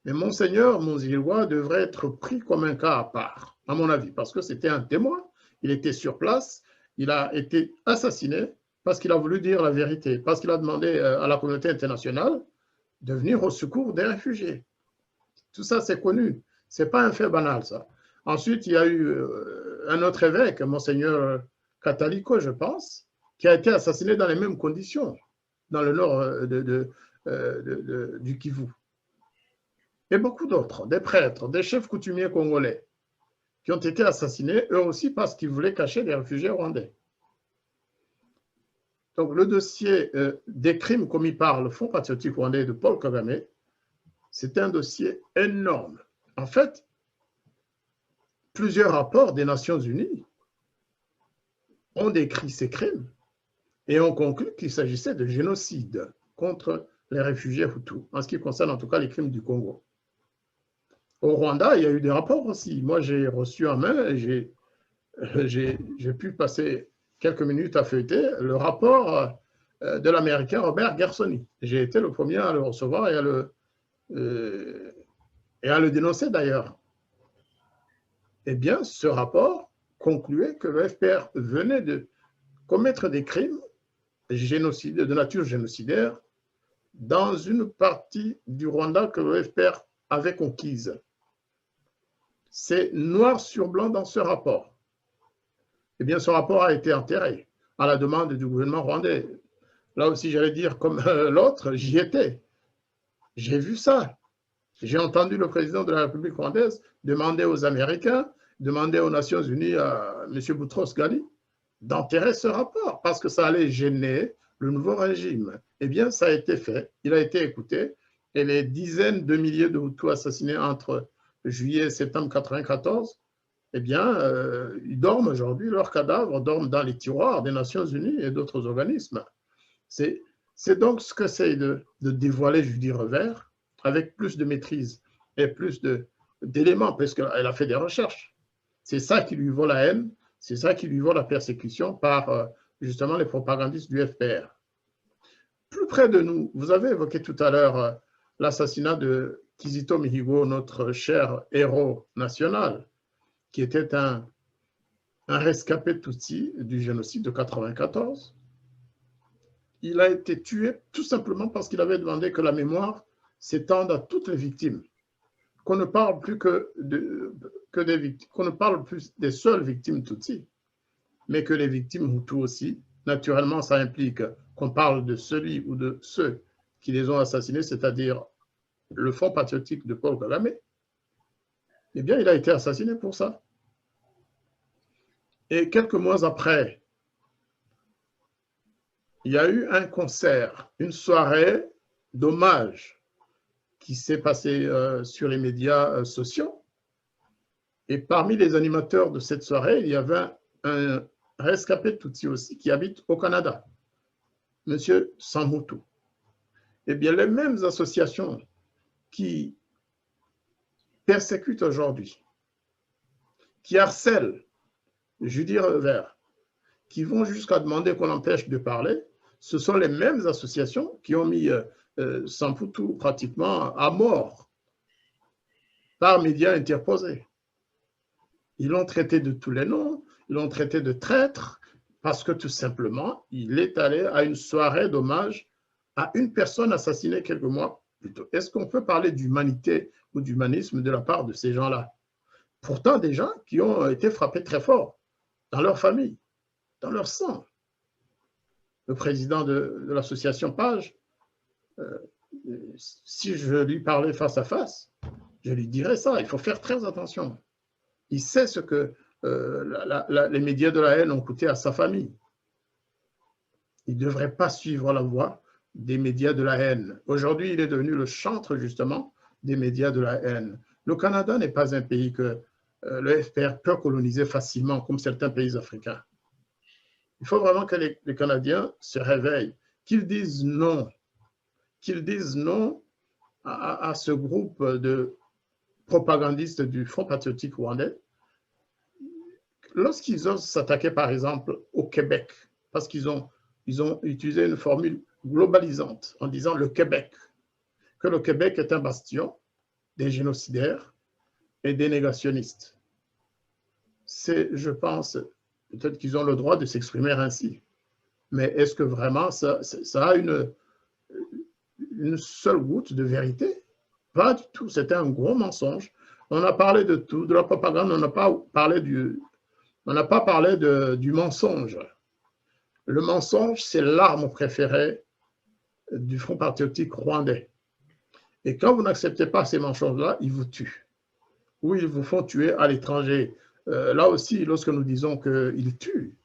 Mais Monseigneur Munzihirwa devrait être pris comme un cas à part, à mon avis, parce que c'était un témoin, il était sur place, il a été assassiné parce qu'il a voulu dire la vérité, parce qu'il a demandé à la communauté internationale de venir au secours des réfugiés. Tout ça, c'est connu. Ce n'est pas un fait banal, ça. Ensuite, il y a eu un autre évêque, Monseigneur Kataliko, je pense, qui a été assassiné dans les mêmes conditions, dans le nord du Kivu. Et beaucoup d'autres, des prêtres, des chefs coutumiers congolais, qui ont été assassinés, eux aussi, parce qu'ils voulaient cacher les réfugiés rwandais. Donc, le dossier des crimes commis par le Fonds patriotique rwandais de Paul Kagame, c'est un dossier énorme. En fait, plusieurs rapports des Nations Unies ont décrit ces crimes et ont conclu qu'il s'agissait de génocide contre les réfugiés Hutus, en ce qui concerne en tout cas les crimes du Congo. Au Rwanda, il y a eu des rapports aussi. Moi, j'ai reçu en main et j'ai pu passer quelques minutes à feuilleter le rapport de l'Américain Robert Gersony. J'ai été le premier à le recevoir et à le dénoncer d'ailleurs. Eh bien, ce rapport concluait que le FPR venait de commettre des crimes de nature génocidaire dans une partie du Rwanda que le FPR avait conquise. C'est noir sur blanc dans ce rapport. Eh bien, ce rapport a été enterré à la demande du gouvernement rwandais. là aussi j'allais dire comme l'autre, j'y étais. J'ai vu ça. J'ai entendu le président de la République rwandaise demander aux Américains, demander aux Nations Unies, à M. Boutros-Ghali, d'enterrer ce rapport parce que ça allait gêner le nouveau régime. Eh bien, ça a été fait, il a été écouté, et les dizaines de milliers de Hutus assassinés entre juillet et septembre 1994, eh bien, ils dorment aujourd'hui, leurs cadavres dorment dans les tiroirs des Nations Unies et d'autres organismes. C'est donc ce que c'est de dévoiler Judy Revers avec plus de maîtrise et plus d'éléments, parce qu'elle a fait des recherches. C'est ça qui lui vaut la haine, c'est ça qui lui vaut la persécution par justement les propagandistes du FPR. Plus près de nous, vous avez évoqué tout à l'heure l'assassinat de Kizito Mihigo, notre cher héros national, qui était un rescapé Tutsi du génocide de 1994. Il a été tué tout simplement parce qu'il avait demandé que la mémoire s'étende à toutes les victimes, qu'on ne parle plus des victimes, qu'on ne parle plus des seules victimes Tutsi, mais que les victimes Hutus aussi. Naturellement, ça implique qu'on parle de celui ou de ceux qui les ont assassinés, c'est-à-dire le Front patriotique de Paul Kagame. Eh bien, il a été assassiné pour ça. Et quelques mois après, il y a eu un concert, une soirée d'hommage qui s'est passée sur les médias sociaux. Et parmi les animateurs de cette soirée, il y avait un rescapé Tutsi aussi qui habite au Canada, M. Sambutu. Eh bien, les mêmes associations qui persécutent aujourd'hui, qui harcèlent Judy Revers, qui vont jusqu'à demander qu'on l'empêche de parler, ce sont les mêmes associations qui ont mis Sambutu pratiquement à mort par médias interposés. Ils l'ont traité de tous les noms, ils l'ont traité de traître, parce que tout simplement, il est allé à une soirée d'hommage à une personne assassinée quelques mois plus tôt. Est-ce qu'on peut parler d'humanité ou d'humanisme de la part de ces gens-là? Pourtant, des gens qui ont été frappés très fort dans leur famille, dans leur sang. Le président de l'association Page, si je lui parlais face à face, je lui dirais ça, il faut faire très attention. Il sait ce que les médias de la haine ont coûté à sa famille. Il ne devrait pas suivre la voie des médias de la haine. Aujourd'hui, il est devenu le chantre, justement, des médias de la haine. Le Canada n'est pas un pays que le FPR peut coloniser facilement, comme certains pays africains. Il faut vraiment que les Canadiens se réveillent, qu'ils disent non à ce groupe de propagandistes du Front patriotique rwandais, lorsqu'ils osent s'attaquer, par exemple, au Québec, parce qu'ils ont utilisé une formule globalisante en disant le Québec, que le Québec est un bastion des génocidaires et des négationnistes. C'est, je pense, peut-être qu'ils ont le droit de s'exprimer ainsi, mais est-ce que vraiment ça a une seule goutte de vérité? Pas du tout, c'était un gros mensonge. On a parlé de tout, de la propagande, on n'a pas parlé du mensonge. Le mensonge, c'est l'arme préférée du Front patriotique rwandais. Et quand vous n'acceptez pas ces mensonges-là, ils vous tuent. Ou ils vous font tuer à l'étranger. Là aussi, lorsque nous disons qu'ils tuent,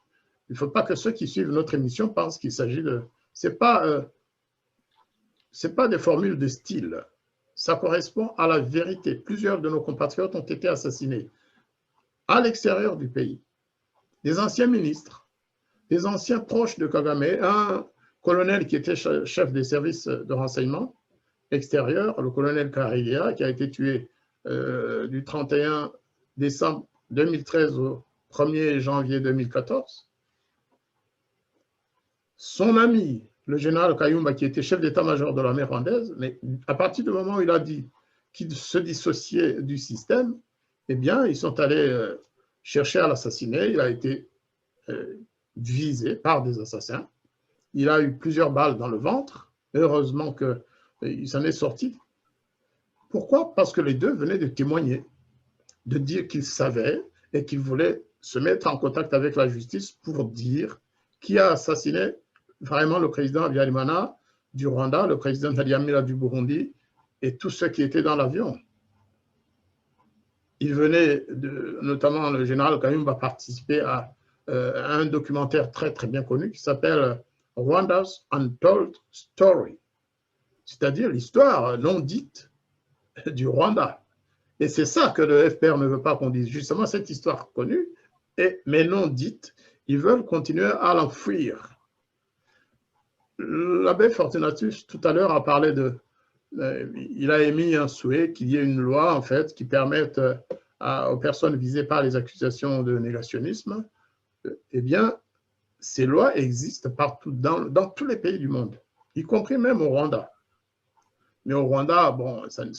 il ne faut pas que ceux qui suivent notre émission pensent qu'il s'agit de... Ce n'est pas des formules de style. Ça correspond à la vérité. Plusieurs de nos compatriotes ont été assassinés à l'extérieur du pays. Des anciens ministres, des anciens proches de Kagame, un colonel qui était chef des services de renseignement extérieur, le colonel Karegeya, qui a été tué du 31 décembre 2013 au 1er janvier 2014. Son ami, le général Kayumba, qui était chef d'état-major de l'armée rwandaise, mais à partir du moment où il a dit qu'il se dissociait du système, eh bien, ils sont allés chercher à l'assassiner. Il a été visé par des assassins. Il a eu plusieurs balles dans le ventre. Heureusement qu'il s'en est sorti. Pourquoi? Parce que les deux venaient de témoigner, de dire qu'ils savaient et qu'ils voulaient se mettre en contact avec la justice pour dire qui a assassiné vraiment le président Habyarimana du Rwanda, le président Ntaryamira du Burundi et tous ceux qui étaient dans l'avion. Il venait, notamment le général Kayumba, participer à un documentaire très très bien connu qui s'appelle Rwanda's Untold Story, c'est-à-dire l'histoire non dite du Rwanda. Et c'est ça que le FPR ne veut pas qu'on dise, justement cette histoire connue, mais non dite, ils veulent continuer à l'enfuir. L'abbé Fortunatus, tout à l'heure, a parlé il a émis un souhait qu'il y ait une loi, en fait, qui permette aux personnes visées par les accusations de négationnisme. Eh bien, ces lois existent partout, dans tous les pays du monde, y compris même au Rwanda. Mais au Rwanda, bon, ça ne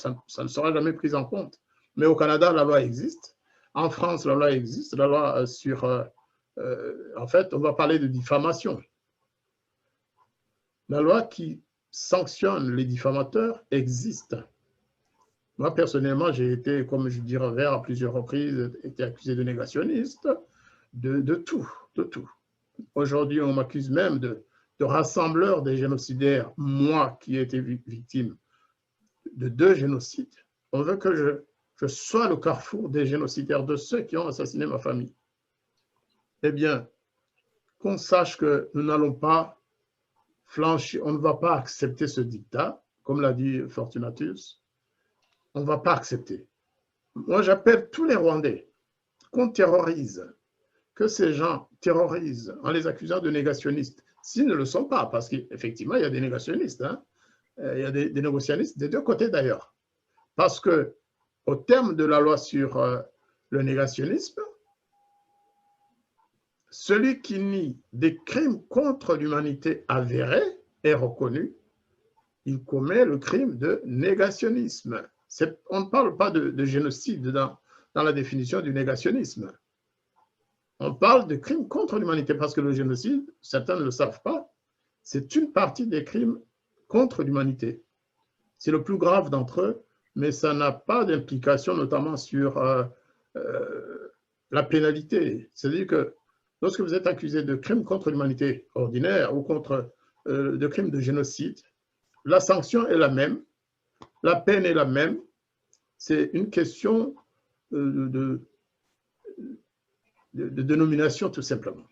sera jamais pris en compte. Mais au Canada, la loi existe. En France, la loi existe. La loi sur... en fait, on va parler de diffamation. La loi qui sanctionne les diffamateurs existe. Moi, personnellement, j'ai été, comme je dis revers, à plusieurs reprises, été accusé de négationniste, de tout. Aujourd'hui, on m'accuse même de rassembleur des génocidaires, moi qui ai été victime de 2 génocides. On veut que je sois le carrefour des génocidaires, de ceux qui ont assassiné ma famille. Eh bien, qu'on sache que nous n'allons pas flanchir, on ne va pas accepter ce dictat, comme l'a dit Fortunatus, on ne va pas accepter. Moi, j'appelle tous les Rwandais qu'on terrorise, que ces gens terrorisent en les accusant de négationnistes, s'ils ne le sont pas, parce qu'effectivement, il y a des négationnistes, hein, il y a des négationnistes des 2 côtés d'ailleurs, parce que au terme de la loi sur le négationnisme, celui qui nie des crimes contre l'humanité avérés est reconnu, il commet le crime de négationnisme. On ne parle pas de génocide dans la définition du négationnisme. On parle de crimes contre l'humanité parce que le génocide, certains ne le savent pas, c'est une partie des crimes contre l'humanité. C'est le plus grave d'entre eux, mais ça n'a pas d'implication notamment sur la pénalité. C'est-à-dire que lorsque vous êtes accusé de crimes contre l'humanité ordinaire ou de crimes de génocide, la sanction est la même, la peine est la même. C'est une question de dénomination tout simplement.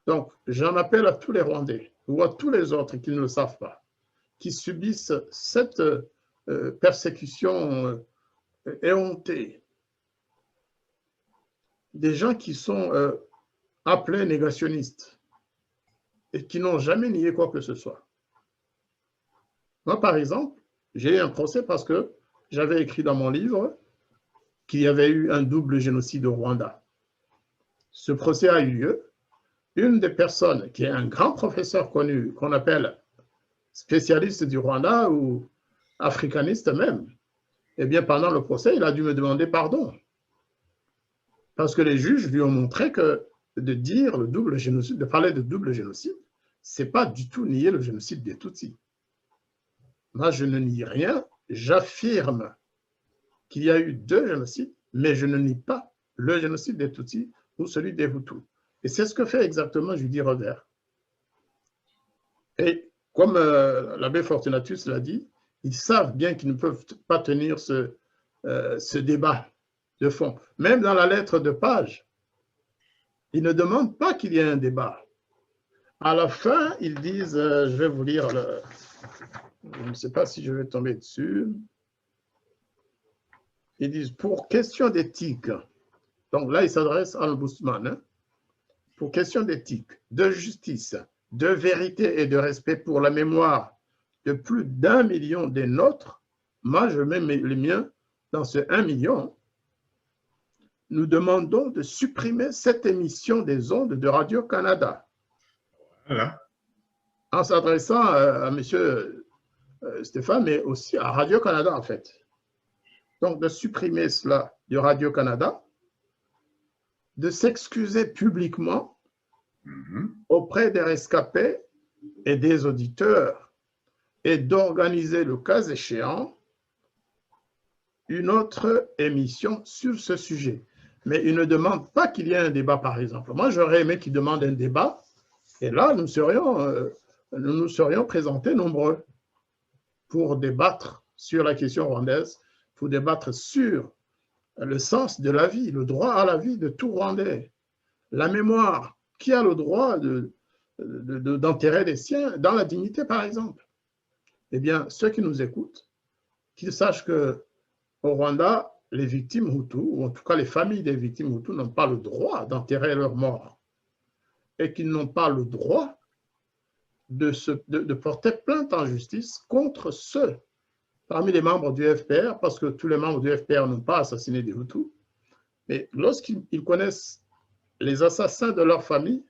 Donc, j'en appelle à tous les Rwandais ou à tous les autres qui ne le savent pas, qui subissent cette persécution éhontée. Des gens qui sont appelés négationnistes et qui n'ont jamais nié quoi que ce soit. Moi, par exemple, j'ai eu un procès parce que j'avais écrit dans mon livre qu'il y avait eu un double génocide au Rwanda. Ce procès a eu lieu. Une des personnes, qui est un grand professeur connu, qu'on appelle spécialiste du Rwanda ou africaniste même, eh bien, pendant le procès, il a dû me demander pardon. Parce que les juges lui ont montré que de dire le double génocide, de parler de double génocide, ce n'est pas du tout nier le génocide des Tutsis. Moi, je ne nie rien, j'affirme qu'il y a eu 2 génocides, mais je ne nie pas le génocide des Tutsis ou celui des Hutus. Et c'est ce que fait exactement Judy Revers. Et comme l'abbé Fortunatus l'a dit, ils savent bien qu'ils ne peuvent pas tenir ce débat de fond. Même dans la lettre de page, ils ne demandent pas qu'il y ait un débat. À la fin, ils disent, je vais vous lire, je ne sais pas si je vais tomber dessus. Ils disent, pour question d'éthique, donc là, ils s'adressent à l'ombudsman, hein, pour question d'éthique, de justice, de vérité et de respect pour la mémoire de plus d'1 million des nôtres, moi je mets les miens dans ce 1 million, nous demandons de supprimer cette émission des ondes de Radio-Canada. Voilà. En s'adressant à M. Stéphane, mais aussi à Radio-Canada en fait. Donc de supprimer cela de Radio-Canada, de s'excuser publiquement auprès des rescapés et des auditeurs et d'organiser le cas échéant une autre émission sur ce sujet. Mais ils ne demandent pas qu'il y ait un débat, par exemple. Moi, j'aurais aimé qu'ils demandent un débat Et là, nous nous serions présentés nombreux pour débattre sur la question rwandaise, pour débattre sur le sens de la vie, le droit à la vie de tout Rwandais, la mémoire, qui a le droit d'enterrer les siens dans la dignité, par exemple. Eh bien, ceux qui nous écoutent, qu'ils sachent qu'au Rwanda, les victimes Hutus, ou en tout cas les familles des victimes Hutus, n'ont pas le droit d'enterrer leurs morts et qu'ils n'ont pas le droit de porter plainte en justice contre ceux parmi les membres du FPR, parce que tous les membres du FPR n'ont pas assassiné des Hutus, mais lorsqu'ils connaissent les assassins de leur famille,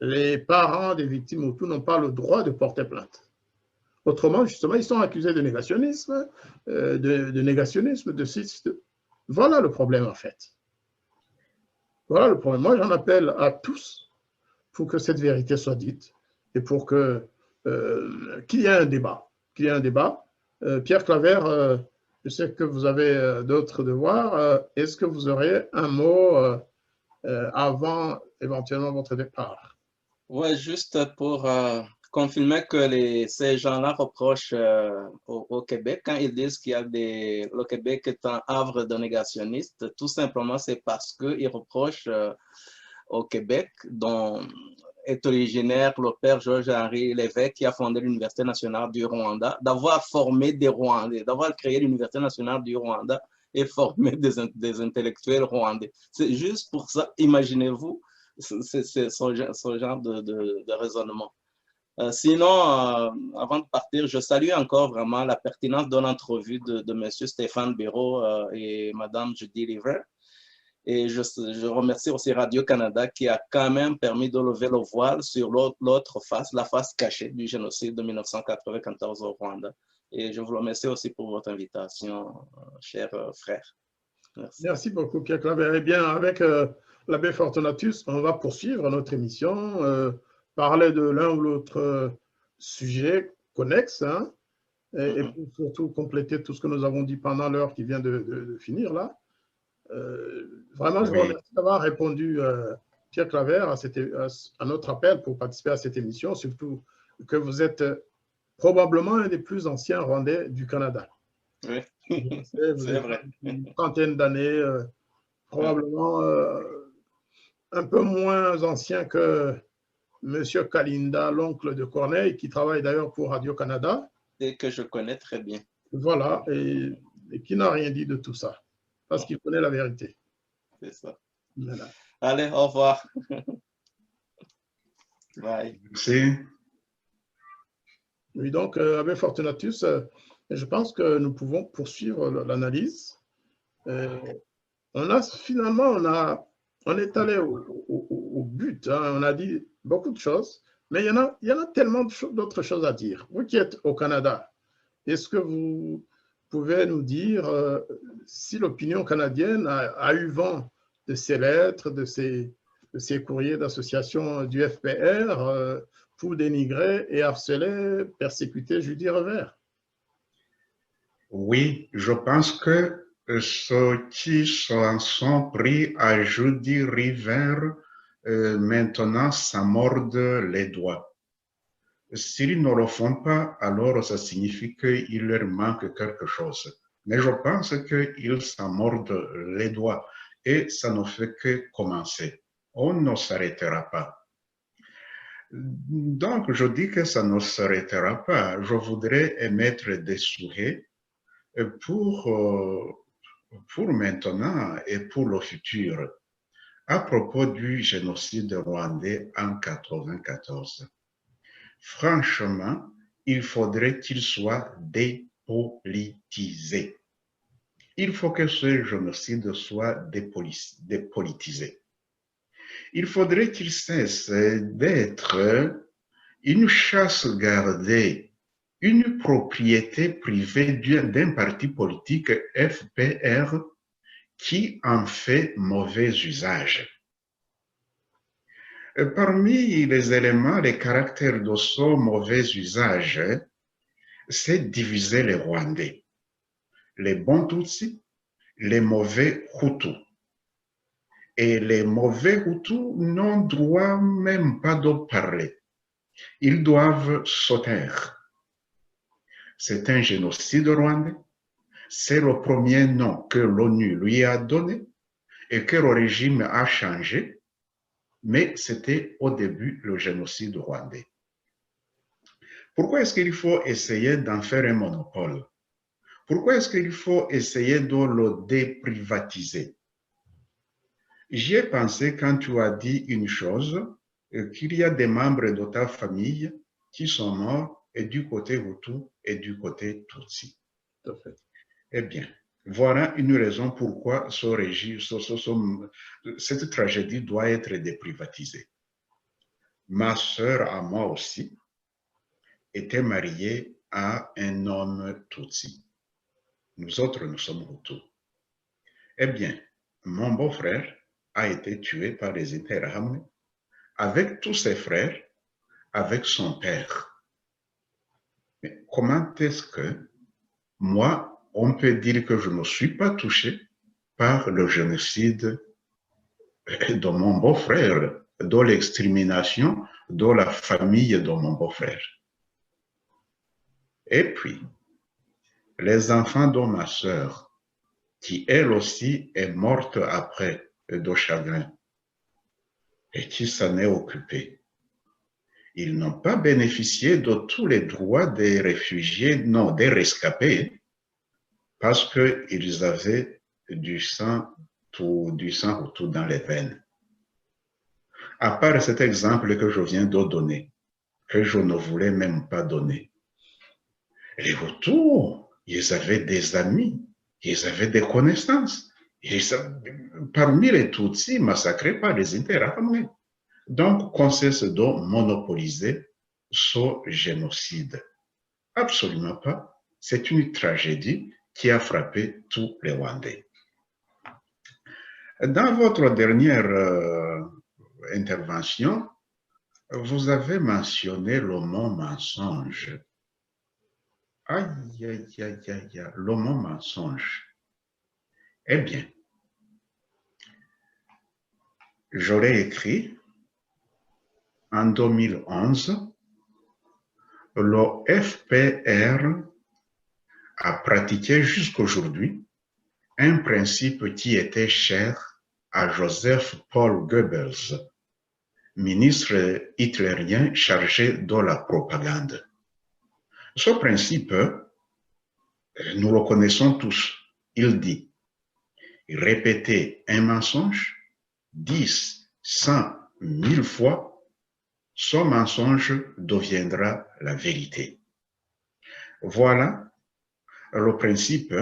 les parents des victimes Hutus n'ont pas le droit de porter plainte. Autrement, justement, ils sont accusés de négationnisme, Voilà le problème, en fait. Voilà le problème. Moi, j'en appelle à tous pour que cette vérité soit dite et pour qu'il y ait un débat. Pierre Claver, je sais que vous avez d'autres devoirs. Est-ce que vous auriez un mot avant éventuellement votre départ? Oui, juste pour confirmer que ces gens-là reprochent au Québec, quand ils disent qu'il y a le Québec est un havre de négationnistes, tout simplement c'est parce qu'ils reprochent au Québec, dont est originaire le père Georges-Henri Lévesque, qui a fondé l'Université nationale du Rwanda, d'avoir formé des Rwandais, d'avoir créé l'Université nationale du Rwanda et formé des intellectuels rwandais. C'est juste pour ça, imaginez-vous, c'est ce genre de raisonnement. Sinon, avant de partir, je salue encore vraiment la pertinence de l'entrevue de M. Stéphane Bureau et Mme Judy River. Et je remercie aussi Radio-Canada qui a quand même permis de lever le voile sur l'autre face, la face cachée du génocide de 1994 au Rwanda. Et je vous remercie aussi pour votre invitation, chers frères. Merci. Merci beaucoup, Pierre Claver. Eh bien, avec l'abbé Fortunatus, on va poursuivre notre émission, parler de l'un ou l'autre sujet connexe, hein, et pour surtout compléter tout ce que nous avons dit pendant l'heure qui vient de finir là. Vraiment, je vous remercie d'avoir répondu, Pierre Claver, à notre appel pour participer à cette émission, surtout que vous êtes probablement un des plus anciens Rwandais du Canada. Oui, c'est vrai. Une trentaine d'années, probablement un peu moins ancien que M. Kalinda, l'oncle de Corneille, qui travaille d'ailleurs pour Radio-Canada. Et que je connais très bien. Voilà, et qui n'a rien dit de tout ça, parce qu'il connaît la vérité. C'est ça. Voilà. Allez, au revoir. Bye. Merci. Oui, donc, Abbé Fortunatus, je pense que nous pouvons poursuivre l'analyse. On est allé au but, hein, on a dit beaucoup de choses, mais il y en a tellement d'autres choses à dire. Vous qui êtes au Canada, est-ce que vous pouvez nous dire si l'opinion canadienne a eu vent de ces lettres, de ces courriers d'association du FPR pour dénigrer et harceler, persécuter Judy River? Oui, je pense que ceux qui s'en sont pris à Judy River maintenant s'en mordent les doigts. S'ils ne le font pas, alors ça signifie qu'il leur manque quelque chose. Mais je pense qu'ils s'en mordent les doigts et ça ne fait que commencer. On ne s'arrêtera pas. Donc, je dis que ça ne s'arrêtera pas. Je voudrais émettre des souhaits pour maintenant et pour le futur à propos du génocide rwandais en 1994. Franchement, il faudrait qu'il soit dépolitisé. Il faut que ce génocide soit dépolitisé. Il faudrait qu'il cesse d'être une chasse gardée, une propriété privée d'un parti politique FPR qui en fait mauvais usage. Parmi les éléments, les caractères de ce mauvais usage, c'est diviser les Rwandais, les bons Tutsis, les mauvais Hutus. Et les mauvais Hutus n'ont droit même pas de parler. Ils doivent se taire. C'est un génocide rwandais. C'est le premier nom que l'ONU lui a donné et que le régime a changé, mais c'était au début le génocide rwandais. Pourquoi est-ce qu'il faut essayer d'en faire un monopole? Pourquoi est-ce qu'il faut essayer de le déprivatiser? J'y ai pensé quand tu as dit une chose, qu'il y a des membres de ta famille qui sont morts et du côté Hutu et du côté Tutsi. Tout à fait. Eh bien, voilà une raison pourquoi cette tragédie doit être déprivatisée. Ma sœur, à moi aussi, était mariée à un homme Tutsi. Nous autres, nous sommes Hutus. Eh bien, mon beau-frère a été tué par les Interahamwe avec tous ses frères, avec son père. Mais comment est-ce que moi, on peut dire que je ne suis pas touché par le génocide de mon beau-frère, de l'extermination de la famille de mon beau-frère? Et puis, les enfants de ma sœur, qui elle aussi est morte après de chagrin et qui s'en est occupée, ils n'ont pas bénéficié de tous les droits des réfugiés, non, des rescapés, parce qu'ils avaient du sang Hutu dans les veines. À part cet exemple que je viens de donner, que je ne voulais même pas donner, les Hutus, ils avaient des amis, ils avaient des connaissances. Parmi les Tutsis massacrés par les Interahamwe. Donc, qu'on cesse de monopoliser ce génocide. Absolument pas. C'est une tragédie qui a frappé tous les Rwandais. Dans votre dernière intervention, vous avez mentionné le mot mensonge. Aïe, aïe, aïe, aïe, aïe, le mot mensonge. Eh bien, j'aurais écrit en 2011, le FPR a pratiqué jusqu'aujourd'hui un principe qui était cher à Joseph Paul Goebbels, ministre hitlérien chargé de la propagande. Ce principe, nous le connaissons tous. Il dit, répétez un mensonge 10, 100, 1000 fois, ce mensonge deviendra la vérité. Voilà le principe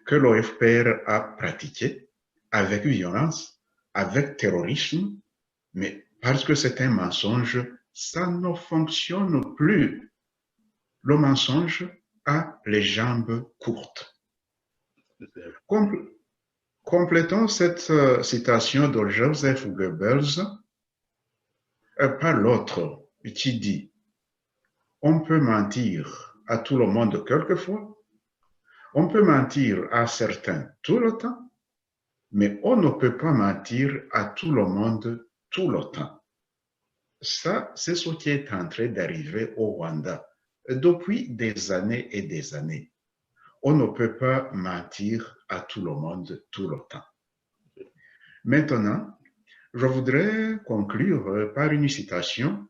que le FPR a pratiqué avec violence, avec terrorisme, mais parce que c'est un mensonge, ça ne fonctionne plus. Le mensonge a les jambes courtes. Complétons cette citation de Joseph Goebbels par l'autre qui dit « On peut mentir à tout le monde quelquefois, on peut mentir à certains tout le temps, mais on ne peut pas mentir à tout le monde tout le temps. » Ça, c'est ce qui est en train d'arriver au Rwanda depuis des années et des années. On ne peut pas mentir à tout le monde tout le temps. Maintenant, je voudrais conclure par une citation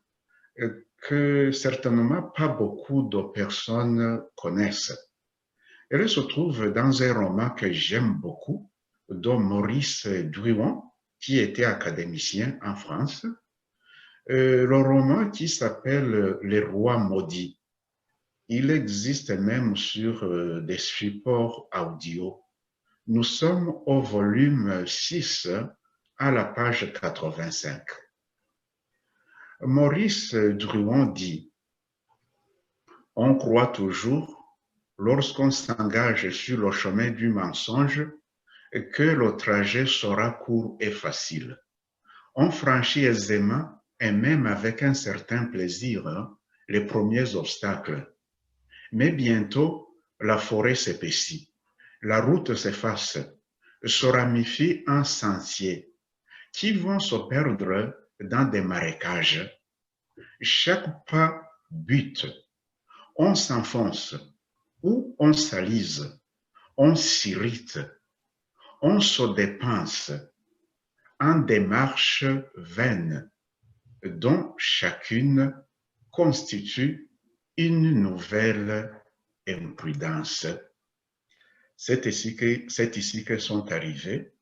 que certainement pas beaucoup de personnes connaissent. Elle se trouve dans un roman que j'aime beaucoup de Maurice Druon, qui était académicien en France. Le roman qui s'appelle Les Rois maudits. Il existe même sur des supports audio. Nous sommes au volume 6 à la page 85. Maurice Druon dit « On croit toujours, lorsqu'on s'engage sur le chemin du mensonge, que le trajet sera court et facile. On franchit aisément et même avec un certain plaisir les premiers obstacles. Mais bientôt, la forêt s'épaissit, la route s'efface, se ramifie en sentier. qui vont se perdre dans des marécages. Chaque pas bute, on s'enfonce ou on s'alise, on s'irrite, on se dépense en démarches vaines, dont chacune constitue une nouvelle imprudence. C'est ici que sont arrivés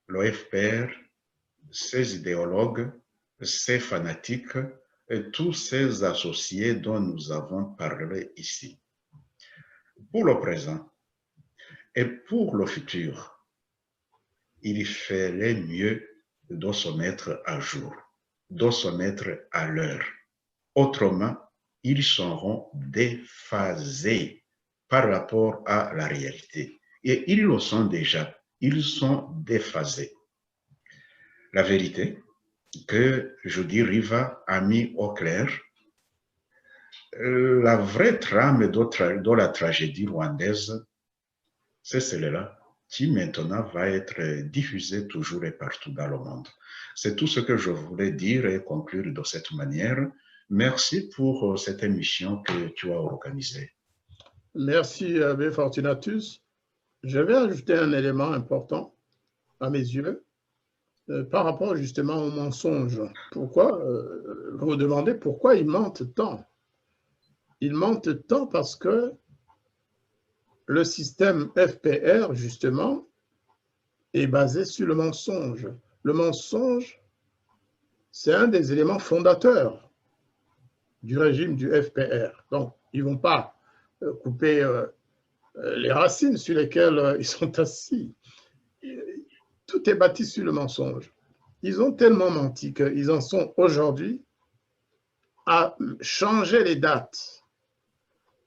l'OFPR, ses idéologues, ses fanatiques et tous ces associés dont nous avons parlé ici. Pour le présent et pour le futur, il fallait mieux de se mettre à jour, de se mettre à l'heure. Autrement, ils seront déphasés par rapport à la réalité. Et ils le sont déjà, ils sont déphasés. La vérité que Judy Riva a mis au clair, la vraie trame de la tragédie rwandaise, c'est celle-là qui maintenant va être diffusée toujours et partout dans le monde. C'est tout ce que je voulais dire et conclure de cette manière. Merci pour cette émission que tu as organisée. Merci, Abbé Fortunatus. Je vais ajouter un élément important à mes yeux par rapport justement au mensonge. Pourquoi, vous vous demandez pourquoi ils mentent tant? Ils mentent tant parce que le système FPR, justement, est basé sur le mensonge. Le mensonge, c'est un des éléments fondateurs du régime du FPR. Donc, ils ne vont pas couper les racines sur lesquelles ils sont assis. Tout est bâti sur le mensonge. Ils ont tellement menti qu'ils en sont aujourd'hui à changer les dates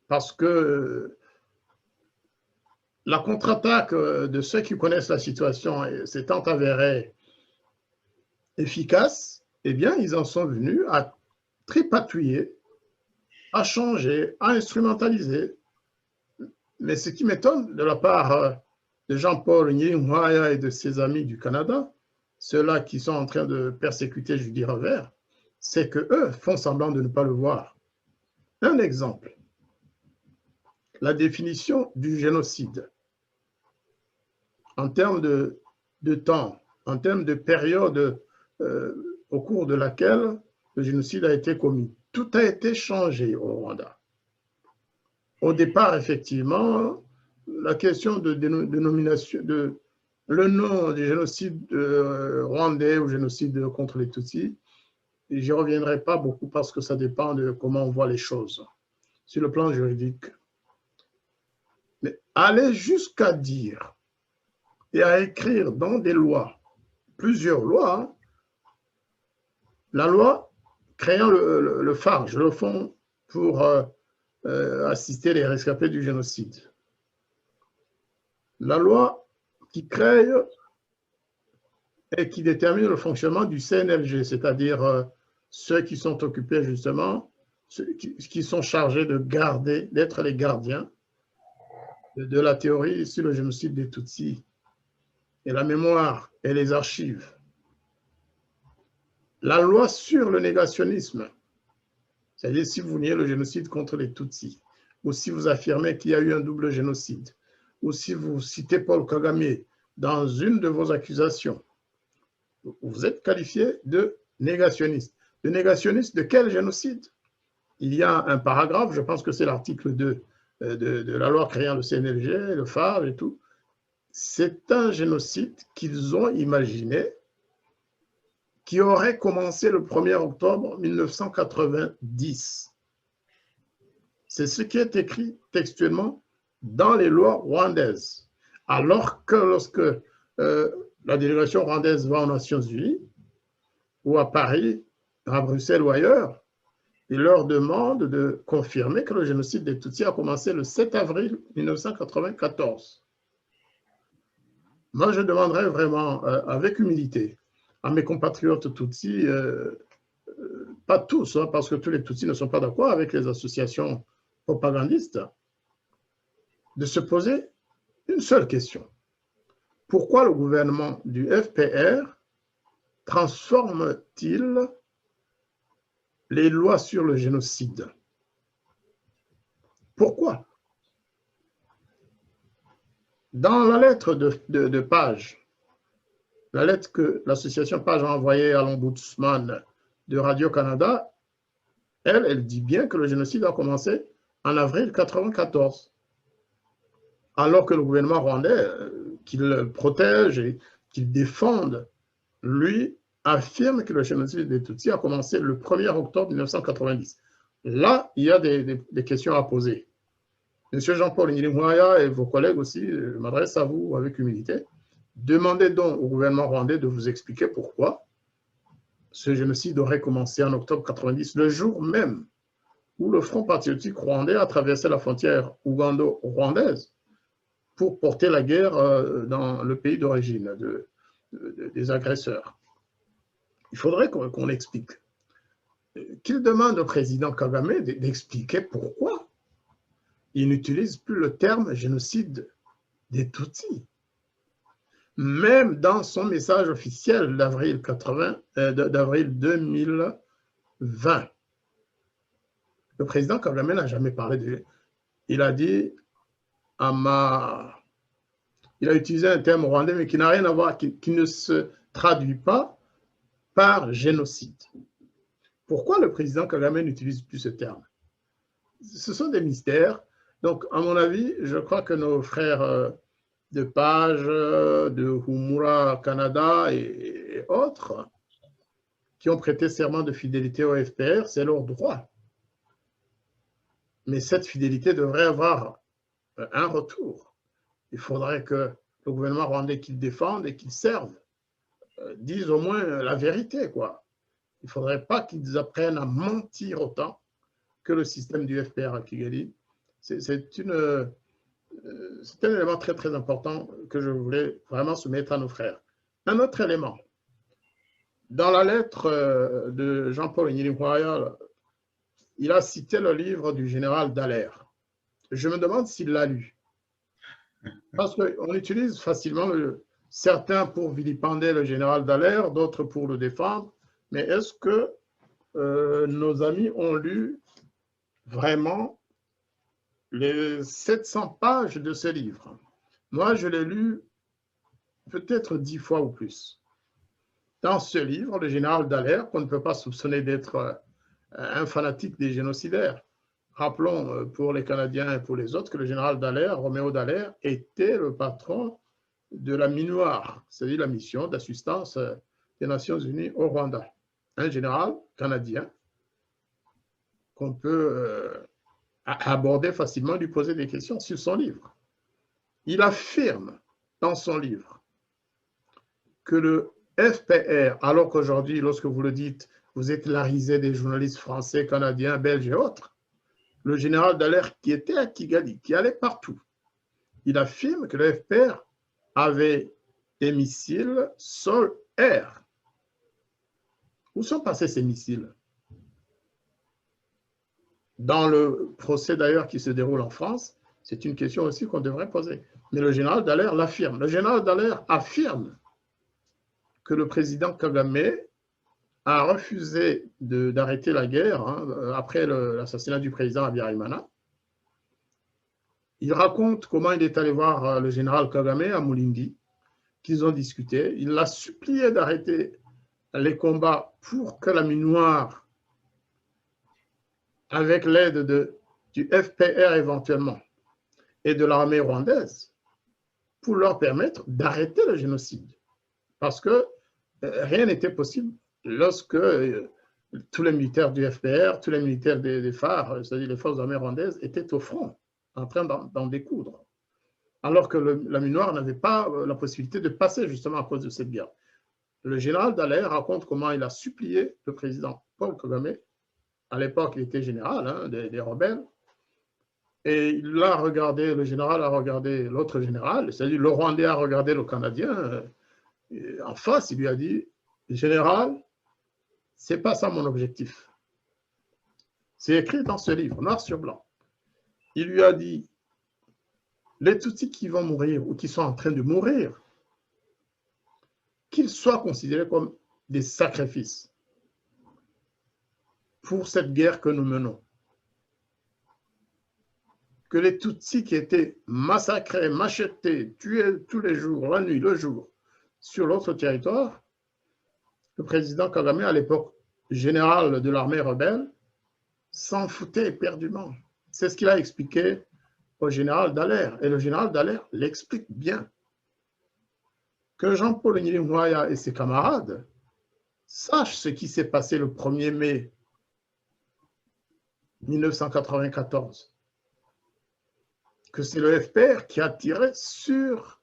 parce que la contre-attaque de ceux qui connaissent la situation s'étant avérée efficace, eh bien, ils en sont venus à tripatouiller, à changer, à instrumentaliser. Mais ce qui m'étonne de la part de Jean-Paul Nyingwaya et de ses amis du Canada, ceux-là qui sont en train de persécuter Judy Rovert, c'est qu'eux font semblant de ne pas le voir. Un exemple, la définition du génocide en termes de temps, en termes de période au cours de laquelle le génocide a été commis. Tout a été changé au Rwanda. Au départ, effectivement, la question de dénomination, le nom du génocide rwandais ou génocide contre les Tutsis, j'y reviendrai pas beaucoup parce que ça dépend de comment on voit les choses sur le plan juridique. Mais aller jusqu'à dire et à écrire dans des lois, plusieurs lois, hein, la loi créant le FARG, le Fonds pour assister les rescapés du génocide. La loi qui crée et qui détermine le fonctionnement du CNLG, c'est-à-dire ceux qui sont occupés justement, ceux qui sont chargés de garder, d'être les gardiens de la théorie sur le génocide des Tutsis et la mémoire et les archives. La loi sur le négationnisme, c'est-à-dire si vous niez le génocide contre les Tutsis, ou si vous affirmez qu'il y a eu un double génocide, ou si vous citez Paul Kagame dans une de vos accusations, vous êtes qualifié de négationniste. De négationniste de quel génocide? Il y a un paragraphe, je pense que c'est l'article 2 de la loi créant le CNLG, le FARG et tout. C'est un génocide qu'ils ont imaginé qui aurait commencé le 1er octobre 1990. C'est ce qui est écrit textuellement dans les lois rwandaises. Alors que lorsque la délégation rwandaise va aux Nations Unies, ou à Paris, à Bruxelles ou ailleurs, il leur demande de confirmer que le génocide des Tutsis a commencé le 7 avril 1994. Moi, je demanderais vraiment, avec humilité, à mes compatriotes Tutsis, pas tous, hein, parce que tous les Tutsis ne sont pas d'accord avec les associations propagandistes, de se poser une seule question. Pourquoi le gouvernement du FPR transforme-t-il les lois sur le génocide? Pourquoi? Dans la lettre de Page, la lettre que l'association Page a envoyée à l'ombudsman de Radio-Canada, elle dit bien que le génocide a commencé en avril 1994, alors que le gouvernement rwandais, qu'il protège et qu'il défende, lui, affirme que le génocide des Tutsis a commencé le 1er octobre 1990. Là, il y a des questions à poser. Monsieur Jean-Paul Nyirimwaya et vos collègues aussi, je m'adresse à vous avec humilité. Demandez donc au gouvernement rwandais de vous expliquer pourquoi ce génocide aurait commencé en octobre 1990, le jour même où le Front patriotique rwandais a traversé la frontière ougando-rwandaise pour porter la guerre dans le pays d'origine des agresseurs. Il faudrait qu'on explique. Qu'il demande au président Kagame d'expliquer pourquoi il n'utilise plus le terme génocide des Tutsis. Même dans son message officiel d'avril 2020, le président Kagame n'a jamais parlé de... Il a dit il a utilisé un terme rwandais, mais qui n'a rien à voir, qui ne se traduit pas par génocide. Pourquoi le président Kagame n'utilise plus ce terme? Ce sont des mystères. Donc, à mon avis, je crois que nos frères de Page, de Humura Canada et autres, qui ont prêté serment de fidélité au FPR, c'est leur droit. Mais cette fidélité devrait avoir un retour. Il faudrait que le gouvernement rwandais qu'il défende et qu'il serve dise au moins la vérité, quoi. Il ne faudrait pas qu'ils apprennent à mentir autant que le système du FPR à Kigali. C'est un élément très, très important que je voulais vraiment soumettre à nos frères. Un autre élément. Dans la lettre de Jean-Paul Nyirimwaya, il a cité le livre du général Dallaire. Je me demande s'il l'a lu. Parce qu'on utilise facilement certains pour vilipender le général Dallaire, d'autres pour le défendre. Mais est-ce que nos amis ont lu vraiment les 700 pages de ce livre? Moi, je l'ai lu peut-être 10 fois ou plus. Dans ce livre, le général Dallaire, qu'on ne peut pas soupçonner d'être un fanatique des génocidaires. Rappelons pour les Canadiens et pour les autres que le général Dallaire, Roméo Dallaire, était le patron de la MINUAR, c'est-à-dire la mission d'assistance des Nations Unies au Rwanda. Un général canadien qu'on peut aborder facilement, lui poser des questions sur son livre. Il affirme dans son livre que le FPR, alors qu'aujourd'hui, lorsque vous le dites, vous êtes la risée des journalistes français, canadiens, belges et autres, le général Dallaire qui était à Kigali, qui allait partout, il affirme que le FPR avait des missiles sol-air. Où sont passés ces missiles? Dans le procès d'ailleurs qui se déroule en France, c'est une question aussi qu'on devrait poser. Mais le général Dallaire l'affirme. Le général Dallaire affirme que le président Kagame a refusé d'arrêter la guerre après l'assassinat du président Habyarimana. Il raconte comment il est allé voir le général Kagame à Mulindi, qu'ils ont discuté. Il l'a supplié d'arrêter les combats pour que la MINUAR, avec l'aide du FPR éventuellement et de l'armée rwandaise, pour leur permettre d'arrêter le génocide. Parce que rien n'était possible lorsque tous les militaires du FPR, tous les militaires des phares, c'est-à-dire les forces armées rwandaises, étaient au front, en train d'en découdre. Alors que la MINUAR n'avait pas la possibilité de passer justement à cause de cette guerre. Le général Dallaire raconte comment il a supplié le président Paul Kagame, à l'époque il était général des rebelles, et il a regardé, le général a regardé l'autre général, c'est-à-dire le Rwandais a regardé le Canadien, en face il lui a dit, général, c'est pas ça mon objectif. C'est écrit dans ce livre, noir sur blanc. Il lui a dit, les Tutsis qui vont mourir ou qui sont en train de mourir, qu'ils soient considérés comme des sacrifices pour cette guerre que nous menons. Que les Tutsis qui étaient massacrés, machetés, tués tous les jours, la nuit, le jour, sur l'autre territoire, le président Kagame, à l'époque général de l'armée rebelle, s'en foutait éperdument. C'est ce qu'il a expliqué au général Dallaire. Et le général Dallaire l'explique bien. Que Jean-Paul Nyilinkwaya et ses camarades sachent ce qui s'est passé le 1er mai 1994. Que c'est le FPR qui a tiré sur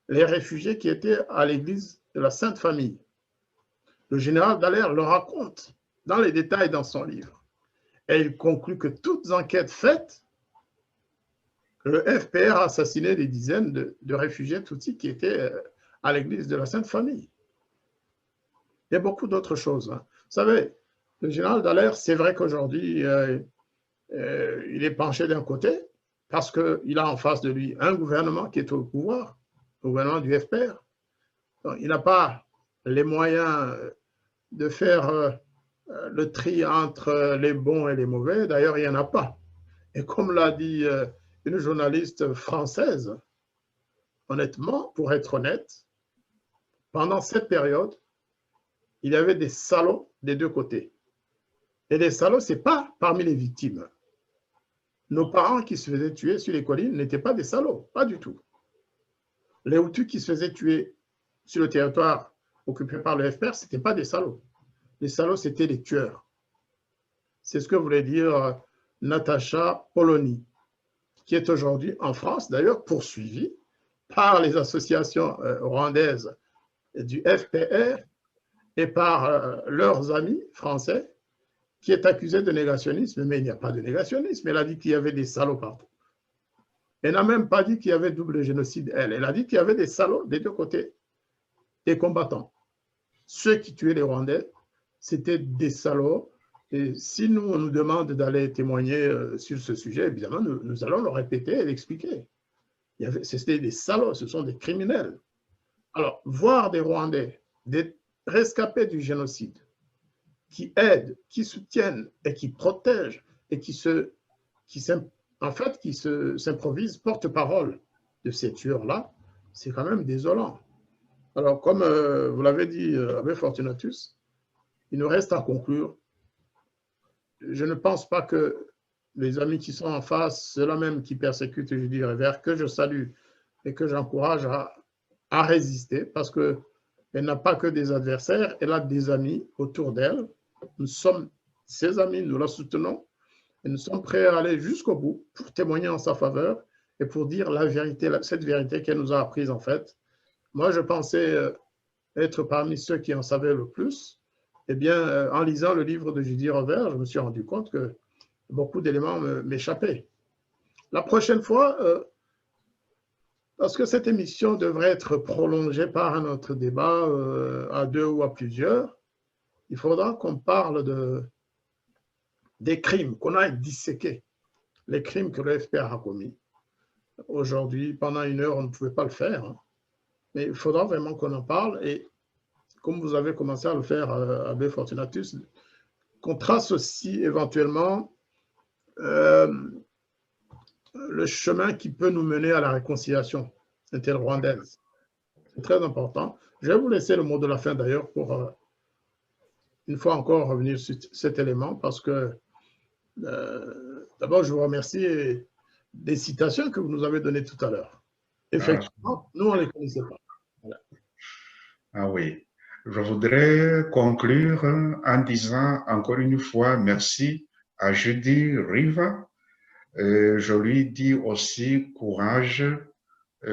les réfugiés qui étaient à l'église de la Sainte Famille. Le général Dallaire le raconte dans les détails dans son livre. Et il conclut que toutes enquêtes faites, le FPR a assassiné des dizaines de réfugiés Tutsis qui étaient à l'église de la Sainte Famille. Il y a beaucoup d'autres choses. Vous savez, le général Dallaire, c'est vrai qu'aujourd'hui, il est penché d'un côté parce qu'il a en face de lui un gouvernement qui est au pouvoir, le gouvernement du FPR. Donc, il n'a pas les moyens de faire le tri entre les bons et les mauvais. D'ailleurs, il n'y en a pas. Et comme l'a dit une journaliste française, honnêtement, pour être honnête, pendant cette période, il y avait des salauds des deux côtés. Et les salauds, ce n'est pas parmi les victimes. Nos parents qui se faisaient tuer sur les collines n'étaient pas des salauds, pas du tout. Les Hutus qui se faisaient tuer sur le territoire occupé par le FPR, ce n'étaient pas des salauds. Les salauds, c'était les tueurs. C'est ce que voulait dire Natacha Polony, qui est aujourd'hui en France, d'ailleurs poursuivie par les associations rwandaises du FPR et par leurs amis français, qui est accusée de négationnisme, mais il n'y a pas de négationnisme. Elle a dit qu'il y avait des salauds partout. Elle n'a même pas dit qu'il y avait double génocide, elle. Elle a dit qu'il y avait des salauds des deux côtés, des combattants. Ceux qui tuaient les Rwandais, c'était des salauds. Et si nous, on nous demande d'aller témoigner sur ce sujet, évidemment, nous allons le répéter et l'expliquer. C'était des salauds, ce sont des criminels. Alors, voir des Rwandais, des rescapés du génocide, qui aident, qui soutiennent et qui protègent et qui s'improvisent porte-parole de ces tueurs-là, c'est quand même désolant. Alors, comme vous l'avez dit, Abbé Fortunatus, il nous reste à conclure. Je ne pense pas que les amis qui sont en face, ceux-là même qui persécutent Judy Révert, que je salue et que j'encourage à résister, parce qu'elle n'a pas que des adversaires, elle a des amis autour d'elle. Nous sommes ses amis, nous la soutenons, et nous sommes prêts à aller jusqu'au bout pour témoigner en sa faveur et pour dire la vérité, cette vérité qu'elle nous a apprise en fait. Moi, je pensais être parmi ceux qui en savaient le plus. Eh bien, en lisant le livre de Judy Révert, je me suis rendu compte que beaucoup d'éléments m'échappaient. La prochaine fois, parce que cette émission devrait être prolongée par un autre débat à deux ou à plusieurs, il faudra qu'on parle des crimes, qu'on aille disséquer les crimes que le FPR a commis. Aujourd'hui, pendant une heure, on ne pouvait pas le faire, hein. Mais il faudra vraiment qu'on en parle et, comme vous avez commencé à le faire, Abbé Fortunatus, qu'on trace aussi éventuellement le chemin qui peut nous mener à la réconciliation interrwandaise. C'est très important. Je vais vous laisser le mot de la fin d'ailleurs pour une fois encore revenir sur cet élément parce que d'abord je vous remercie des citations que vous nous avez données tout à l'heure. Effectivement, nous on ne les connaissait pas. Voilà. Ah oui, je voudrais conclure en disant encore une fois merci à Judy Riva. Je lui dis aussi courage.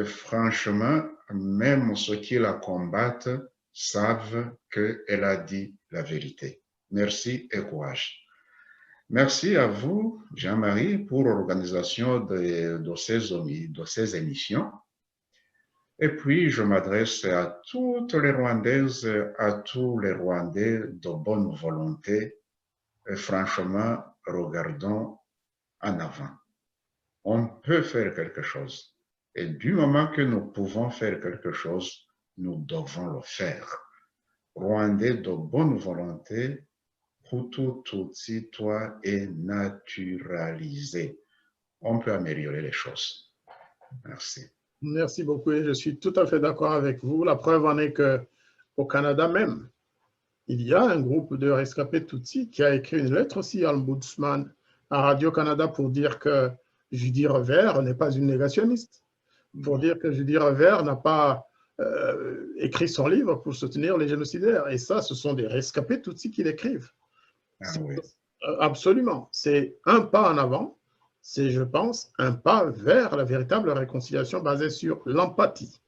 Franchement, même ceux qui la combattent savent qu'elle a dit la vérité. Merci et courage. Merci à vous, Jean-Marie, pour l'organisation de ces émissions. Et puis, je m'adresse à toutes les Rwandaises, à tous les Rwandais de bonne volonté. Et franchement, regardons en avant. On peut faire quelque chose. Et du moment que nous pouvons faire quelque chose, nous devons le faire. Rwandais de bonne volonté, Hutu, Tutsi, toi, est naturalisé. On peut améliorer les choses. Merci. Merci beaucoup et je suis tout à fait d'accord avec vous. La preuve en est qu'au Canada même, il y a un groupe de rescapés Tutsi qui a écrit une lettre aussi à l'Ombudsman, à Radio-Canada, pour dire que Judy Revers n'est pas une négationniste, pour dire que Judy Revers n'a pas écrit son livre pour soutenir les génocidaires. Et ça, ce sont des rescapés Tutsi qui l'écrivent. Ah, oui. Absolument. C'est un pas en avant. C'est, je pense, un pas vers la véritable réconciliation basée sur l'empathie.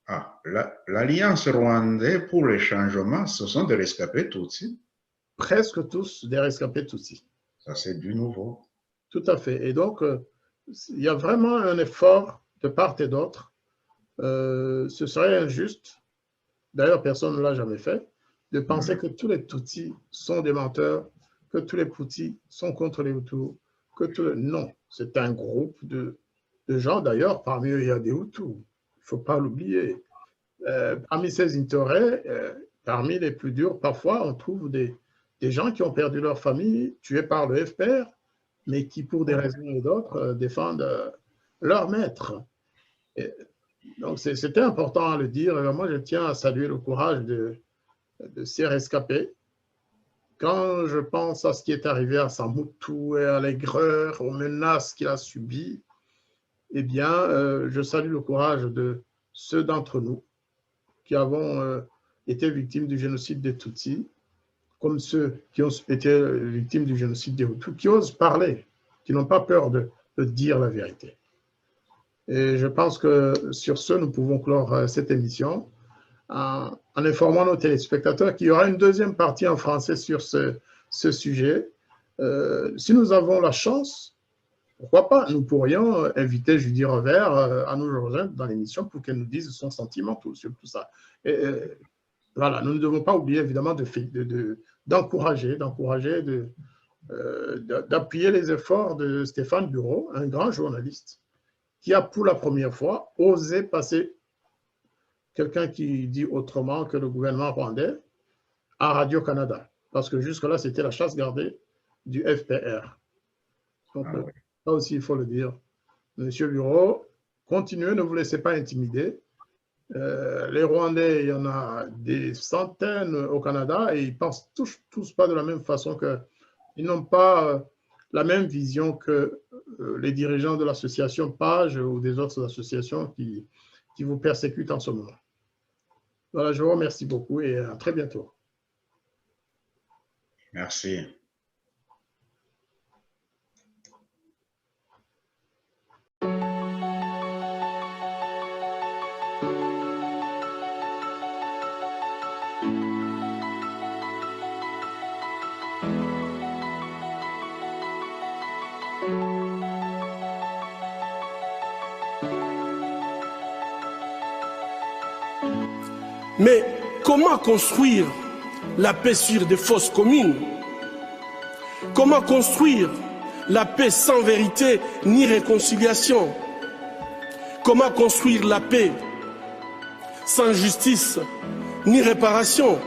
Ah, l'Alliance rwandaise pour les changements, ce sont des rescapés Tutsi? Presque tous des rescapés Tutsi. Ça, c'est du nouveau. Tout à fait. Et donc, il y a vraiment un effort de part et d'autre. Ce serait injuste, d'ailleurs personne ne l'a jamais fait, de penser que tous les Tutsis sont des menteurs, que tous les Tutsis sont contre les Hutus, non, c'est un groupe de gens, d'ailleurs, parmi eux il y a des Hutus, il ne faut pas l'oublier. Parmi ces Intérêts, parmi les plus durs, parfois on trouve des gens qui ont perdu leur famille, tués par le FPR, mais qui, pour des raisons ou d'autres, défendent leur maître. Donc, c'était important à le dire. Et moi, je tiens à saluer le courage de ces rescapés. Quand je pense à ce qui est arrivé à Samoutou et à l'aigreur, aux menaces qu'il a subies, eh bien, je salue le courage de ceux d'entre nous qui avons été victimes du génocide des Tutsis, comme ceux qui ont été victimes du génocide des Hutus, qui osent parler, qui n'ont pas peur de dire la vérité. Et je pense que sur ce, nous pouvons clore cette émission en informant nos téléspectateurs qu'il y aura une deuxième partie en français sur ce sujet. Si nous avons la chance, pourquoi pas, nous pourrions inviter Judy Revers à nous rejoindre dans l'émission pour qu'elle nous dise son sentiment sur tout ça. Et, voilà, nous ne devons pas oublier évidemment d'encourager, d'appuyer les efforts de Stéphane Bureau, un grand journaliste, qui a pour la première fois osé passer quelqu'un qui dit autrement que le gouvernement rwandais à Radio-Canada. Parce que jusque-là, c'était la chasse gardée du FPR. Donc, ça aussi, il faut le dire. Monsieur Bureau, continuez, ne vous laissez pas intimider. Les Rwandais, il y en a des centaines au Canada et ils ne pensent tous pas de la même façon ils n'ont pas la même vision que les dirigeants de l'association PAGE ou des autres associations qui vous persécutent en ce moment. Voilà, je vous remercie beaucoup et à très bientôt. Merci. Mais comment construire la paix sur des fausses communes? Comment construire la paix sans vérité ni réconciliation? Comment construire la paix sans justice ni réparation?